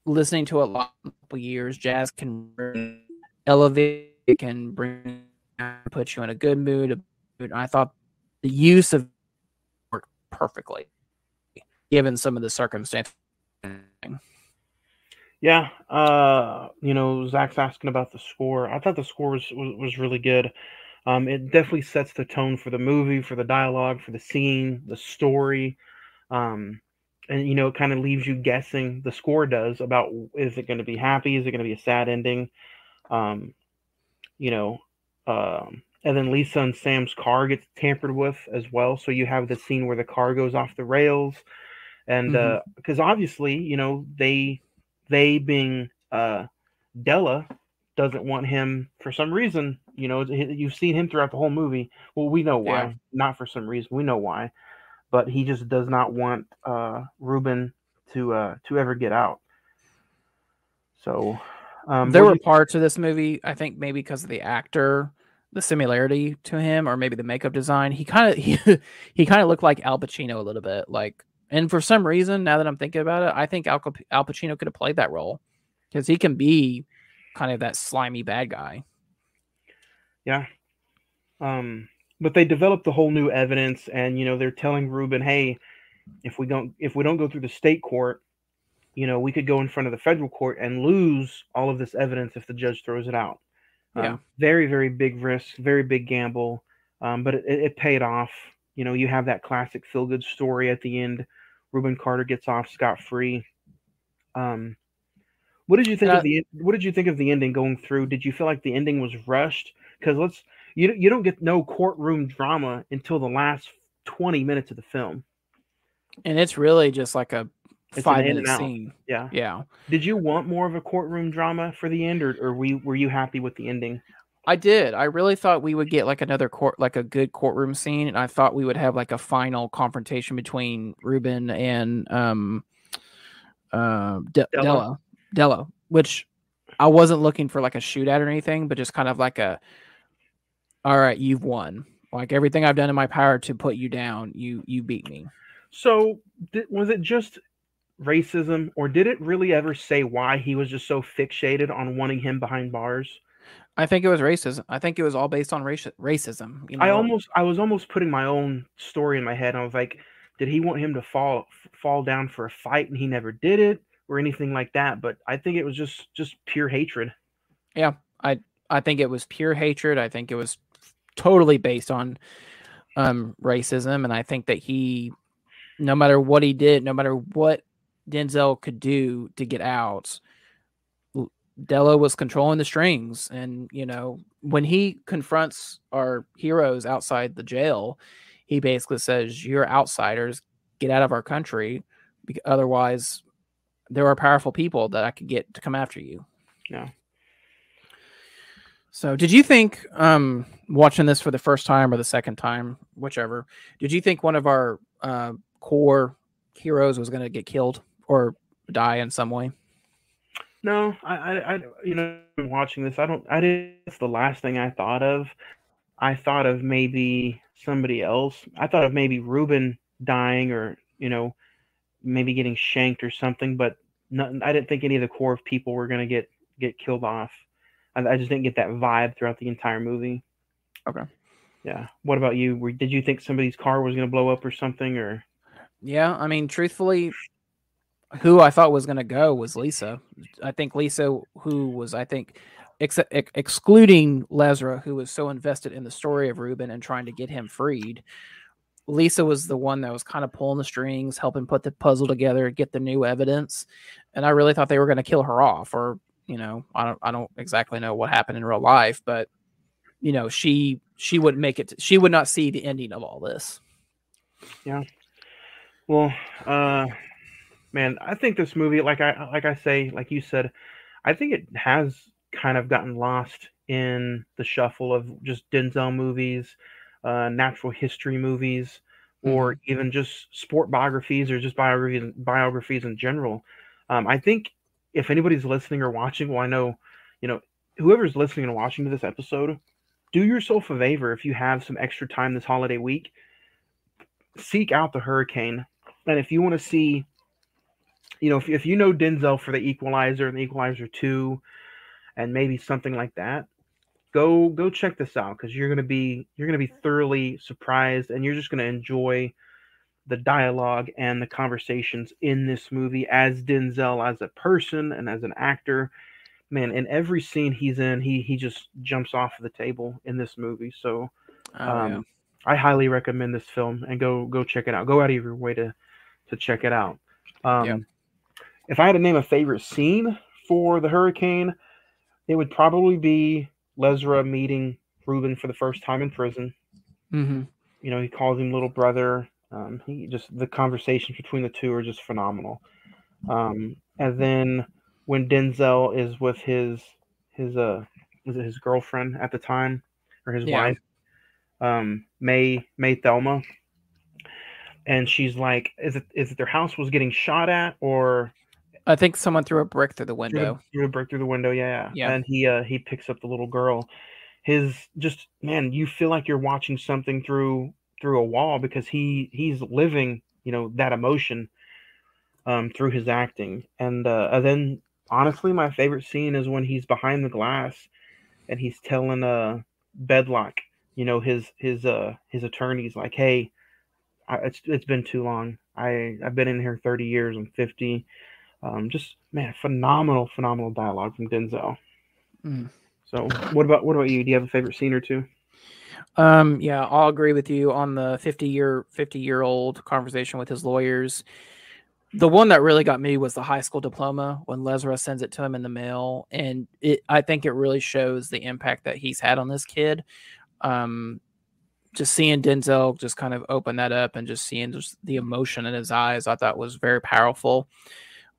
G: listening to a lot of years. Jazz can elevate, it can put you in a good mood. I thought the use of worked perfectly, given some of the circumstances.
F: Yeah, Zach's asking about the score. I thought the score was really good. It definitely sets the tone for the movie, for the dialogue, for the scene, the story. And it kind of leaves you guessing. The score does about is it going to be happy? Is it going to be a sad ending? And then Lisa and Sam's car gets tampered with as well. So you have the scene where the car goes off the rails, and because obviously they being Della doesn't want him for some reason. You've seen him throughout the whole movie. Well, we know why. Yeah. Not for some reason. We know why. But he just does not want Reuben to ever get out. So
G: there were parts of this movie, I think maybe because of the actor, the similarity to him, or maybe the makeup design. He kind of looked like Al Pacino a little bit. Like, and for some reason, now that I'm thinking about it, I think Al Pacino could have played that role because he can be kind of that slimy bad guy.
F: Yeah. But they developed the whole new evidence, and they're telling Reuben, hey, if we don't go through the state court, we could go in front of the federal court and lose all of this evidence if the judge throws it out.
G: Yeah.
F: Very, very big risk, very big gamble, but it paid off. You have that classic feel-good story at the end. Reuben Carter gets off scot-free. What did you think of the ending going through? Did you feel like the ending was rushed? Because you don't get no courtroom drama until the last 20 minutes of the film,
G: and it's really just like a 5-minute scene.
F: Yeah. Did you want more of a courtroom drama for the end, or were you happy with the ending?
G: I did. I really thought we would get like another a good courtroom scene, and I thought we would have like a final confrontation between Reuben and Della, which I wasn't looking for like a shootout or anything, but just kind of like all right, you've won. Like everything I've done in my power to put you down, you beat me.
F: So was it just racism, or did it really ever say why he was just so fixated on wanting him behind bars?
G: I think it was racism. I think it was all based on racism.
F: I was almost putting my own story in my head. I was like, did he want him to fall down for a fight and he never did it or anything like that? But I think it was just pure hatred.
G: Yeah, I think it was pure hatred. I think it was totally based on racism, and I think that he, no matter what he did, no matter what Denzel could do to get out, Della was controlling the strings. And when he confronts our heroes outside the jail, he basically says, "You're outsiders. Get out of our country. Otherwise, there are powerful people that I could get to come after you."
F: Yeah.
G: So did you think, watching this for the first time or the second time, whichever, did you think one of our core heroes was going to get killed or die in some way?
F: No, I watching this, I didn't. It's the last thing I thought of. I thought of maybe somebody else. I thought of maybe Ruben dying, or maybe getting shanked or something. But I didn't think any of the core people were going to get killed off. I just didn't get that vibe throughout the entire movie.
G: Okay.
F: Yeah. What about you? Did you think somebody's car was going to blow up or something? Or
G: Yeah, I mean, truthfully, who I thought was going to go was Lisa. I think Lisa, who was, excluding Lesra, who was so invested in the story of Ruben and trying to get him freed, Lisa was the one that was kind of pulling the strings, helping put the puzzle together, get the new evidence. And I really thought they were going to kill her off, or I don't exactly know what happened in real life, but she wouldn't make it. She would not see the ending of all this.
F: Yeah. Well, man, I think this movie, like you said, I think it has kind of gotten lost in the shuffle of just Denzel movies, natural history movies, or even just sport biographies, or just biographies in general. I think if anybody's listening or watching, well, I know, whoever's listening and watching to this episode, do yourself a favor if you have some extra time this holiday week, seek out The Hurricane. And if you want to see, if you know Denzel for The Equalizer and The Equalizer 2, and maybe something like that, go check this out, because you're gonna be thoroughly surprised, and you're just gonna enjoy the dialogue and the conversations in this movie as Denzel, as a person and as an actor. Man, in every scene he's in, he just jumps off the table in this movie. So
G: Yeah.
F: I highly recommend this film, and go check it out. Go out of your way to check it out. If I had to name a favorite scene for The Hurricane, it would probably be Lesra meeting Ruben for the first time in prison.
G: Mm-hmm.
F: He calls him little brother. The conversations between the two are just phenomenal. And then when Denzel is with his was it his girlfriend at the time, or his wife, May Thelma, and she's like, is it their house was getting shot at, or
G: I think someone threw a brick through the window.
F: Threw a brick through the window, yeah.
G: Yeah.
F: And he picks up the little girl. Man, you feel like you're watching something through a wall, because he's living, that emotion through his acting. And then honestly, my favorite scene is when he's behind the glass and he's telling Bedlock, his attorneys, like, hey, it's been too long. I've been in here 30 years. I'm 50. Just, man, phenomenal dialogue from Denzel. So what about you? Do you have a favorite scene or two?
G: Yeah, I'll agree with you on the 50-year-old conversation with his lawyers. The one that really got me was the high school diploma, when Lesra sends it to him in the mail. And I think it really shows the impact that he's had on this kid. Just seeing Denzel just kind of open that up, and just seeing just the emotion in his eyes, I thought was very powerful.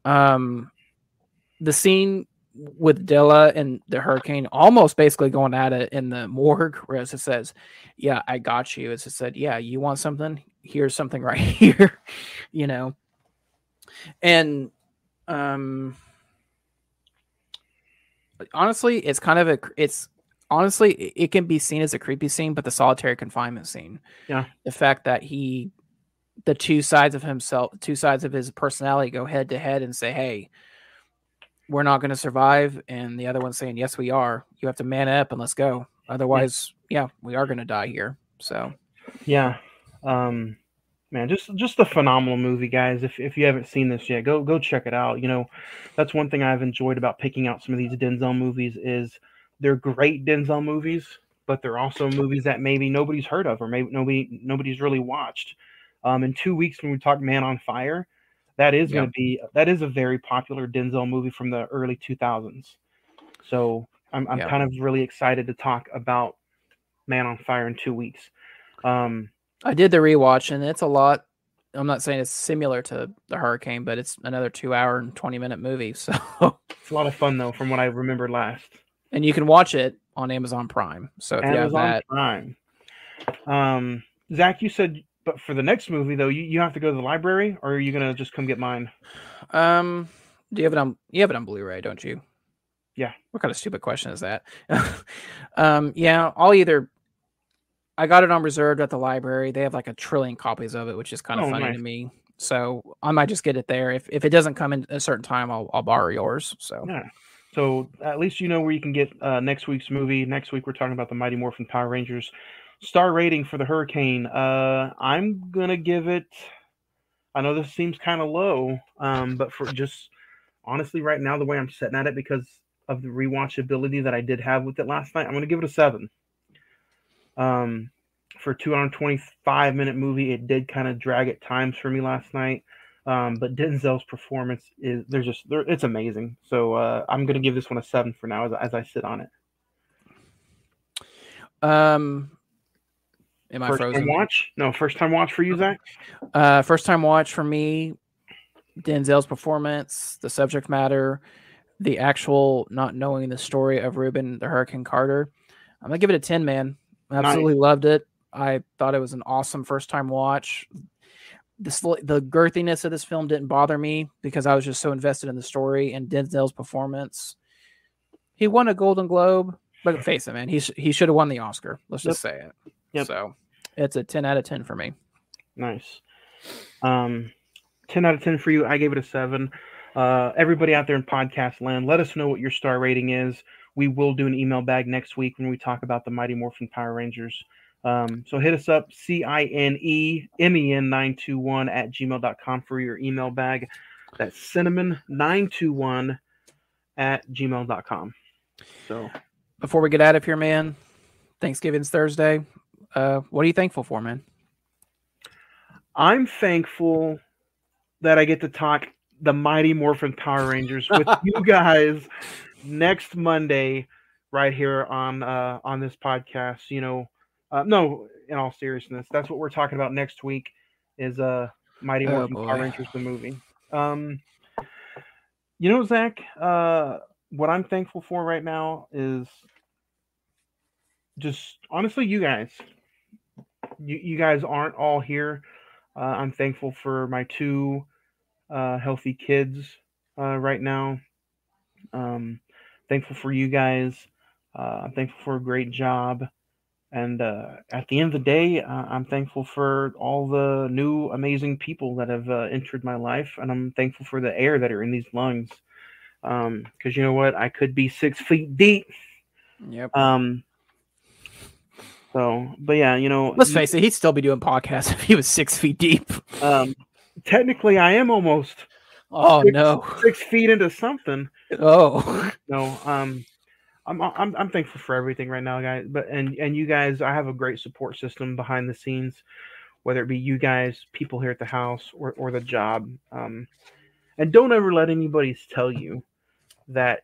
G: The scene with Della and the Hurricane almost basically going at it in the morgue, where it says, yeah, I got you. It said, yeah, you want something? Here's something right here, And honestly, it can be seen as a creepy scene, but the solitary confinement scene.
F: Yeah.
G: The fact that the two sides of his personality go head to head and say, hey, we're not going to survive. And the other one's saying, yes, we are. You have to man up and let's go. Otherwise, we are going to die here. So,
F: yeah. Man, just a phenomenal movie, guys. If you haven't seen this yet, go check it out. That's one thing I've enjoyed about picking out some of these Denzel movies is they're great Denzel movies, but they're also movies that maybe nobody's heard of or maybe nobody's really watched. In 2 weeks when we talk Man on Fire, that is
G: Yep.
F: that is a very popular Denzel movie from the early 2000s. So I'm
G: Yep.
F: kind of really excited to talk about Man on Fire in 2 weeks.
G: I did the rewatch, and it's a lot. I'm not saying it's similar to The Hurricane, but it's another 2 hour and 20-minute movie. So,
F: It's a lot of fun though, from what I remembered last.
G: and you can watch it on Amazon Prime. So if you have
F: Amazon
G: that,
F: Prime. Zach, you said, but for the next movie though, you have to go to the library, or are you gonna just come get mine?
G: do you have it on? You have it on Blu-ray, don't you?
F: Yeah.
G: What kind of stupid question is that? Yeah, I got it on reserved at the library. They have like 1 trillion copies of it, which is kind of funny
F: nice.
G: to me. So I might just get it there. If it doesn't come in a certain time, I'll borrow yours. So
F: Yeah. So at least you know where you can get next week's movie. Next week we're talking about the Mighty Morphin Power Rangers. Star rating for the Hurricane. I'm gonna give it. I know this seems kind of low, but for just honestly right now, the way I'm setting at it because of the rewatchability that I did have with it last night, I'm gonna give it a 7. For a 225-minute movie, it did kind of drag at times for me last night. But Denzel's performance it's amazing. So I'm gonna give this one a 7 for now as I sit on it.
G: am I
F: First
G: frozen?
F: time watch? No, first time watch for you, Zach?
G: First time watch for me. Denzel's performance, the subject matter, the actual not knowing the story of Reuben the Hurricane Carter. I'm gonna give it a 10, man. Absolutely loved it. I thought it was an awesome first time watch. The girthiness of this film didn't bother me because I was just so invested in the story and Denzel's performance. He won a Golden Globe, but face it, man, he should have won the Oscar. Let's just say it.
F: Yep.
G: So it's a 10 out of 10 for me.
F: Nice. 10 out of 10 for you. I gave it a 7. Everybody out there in podcast land, let us know what your star rating is. We will do an email bag next week when we talk about the Mighty Morphin Power Rangers. So hit us up, CINEMEN921 at gmail.com for your email bag. That's Cine-Men921 at gmail.com. So
G: before we get out of here, man, Thanksgiving's Thursday. What are you thankful for, man?
F: I'm thankful that I get to talk the Mighty Morphin Power Rangers with you guys next Monday right here on this podcast. No, in all seriousness, that's what we're talking about next week is Mighty Morphin Power Rangers the movie. Zach, what I'm thankful for right now is just honestly you guys. You guys aren't all here. I'm thankful for my 2 healthy kids right now. Thankful for you guys. I'm thankful for a great job. And at the end of the day, I'm thankful for all the new amazing people that have entered my life. And I'm thankful for the air that are in these lungs. Because you know what? I could be 6 feet deep.
G: Yep.
F: But yeah,
G: let's face it, he'd still be doing podcasts if he was 6 feet deep.
F: Technically, I am almost.
G: Oh,
F: 6 feet into something.
G: Oh
F: no. I'm thankful for everything right now, guys. But and you guys, I have a great support system behind the scenes, whether it be you guys, people here at the house, or the job. And don't ever let anybody tell you that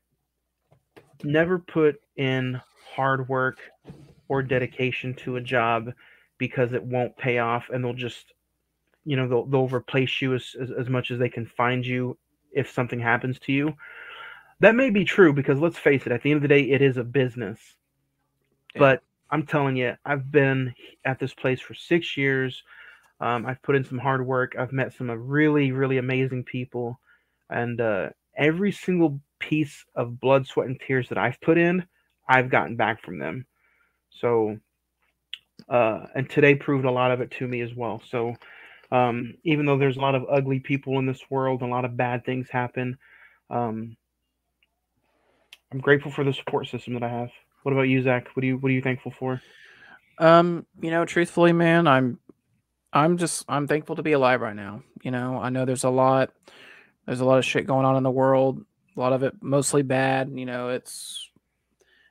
F: never put in hard work or dedication to a job because it won't pay off, and they'll just they'll replace you as much as they can find you if something happens to you. That may be true because let's face it, at the end of the day, it is a business. Yeah. But I'm telling you, I've been at this place for 6 years. I've put in some hard work. I've met some really, really amazing people. And every single piece of blood, sweat, and tears that I've put in, I've gotten back from them. So, and today proved a lot of it to me as well. So, even though there's a lot of ugly people in this world and a lot of bad things happen, I'm grateful for the support system that I have. What about you, Zach? What are you thankful for?
G: Truthfully, man, I'm I'm thankful to be alive right now. You know, I know there's a lot of shit going on in the world. A lot of it mostly bad. You know,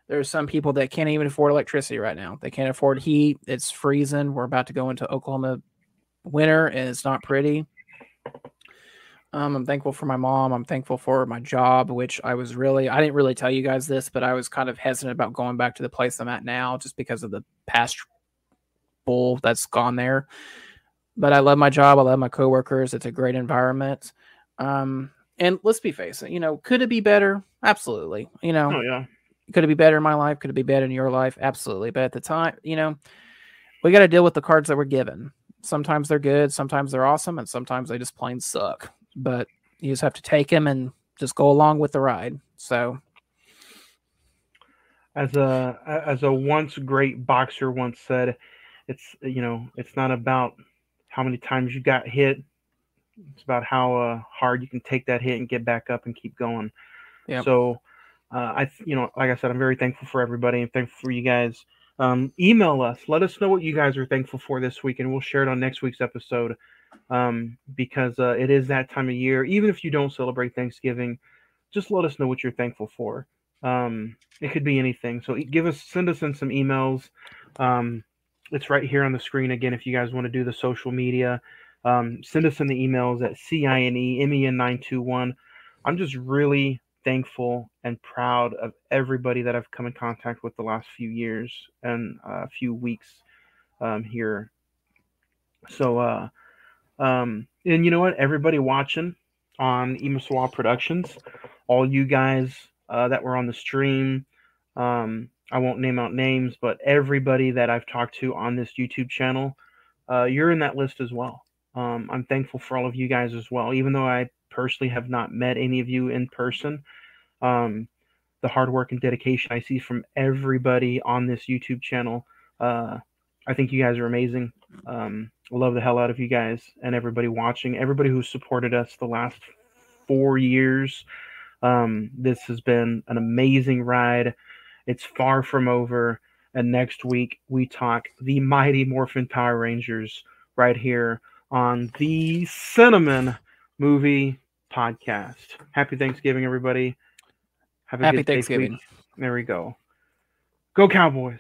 G: there's some people that can't even afford electricity right now. They can't afford heat. It's freezing. We're about to go into Oklahoma winter, and it's not pretty. I'm thankful for my mom. I'm thankful for my job, which I didn't really tell you guys this, but I was kind of hesitant about going back to the place I'm at now just because of the past bull that's gone there. But I love my job. I love my coworkers. It's a great environment. And let's be face it, you know, could it be better? Absolutely. You know,
F: Oh yeah.
G: could it be better in my life? Could it be better in your life? Absolutely. But at the time, you know, we got to deal with the cards that we're given. Sometimes they're good, sometimes they're awesome, and sometimes they just plain suck. But you just have to take them and just go along with the ride. So,
F: As a once great boxer once said, it's it's not about how many times you got hit. It's about how hard you can take that hit and get back up and keep going.
G: yeah.
F: So, like I said, I'm very thankful for everybody and thankful for you guys. Email us. Let us know what you guys are thankful for this week, and we'll share it on next week's episode. Because it is that time of year. Even if you don't celebrate Thanksgiving, just let us know what you're thankful for. It could be anything. So send us in some emails. It's right here on the screen again. If you guys want to do the social media, send us in the emails at CINEMEN921. I'm just really thankful and proud of everybody that I've come in contact with the last few years and a few weeks here. So, and you know what? Everybody watching on Emaswa Productions, all you guys that were on the stream, I won't name out names, but everybody that I've talked to on this YouTube channel, you're in that list as well. I'm thankful for all of you guys as well, even though I personally have not met any of you in person. The hard work and dedication I see from everybody on this YouTube channel, I think you guys are amazing. Love the hell out of you guys and everybody watching, everybody who supported us the last 4 years. This has been an amazing ride. It's far from over. And next week, we talk the Mighty Morphin Power Rangers right here on the Cine-Men Movie Podcast. Happy Thanksgiving, everybody. Have a
G: Happy
F: good safe
G: Thanksgiving.
F: week. There we go. Go Cowboys.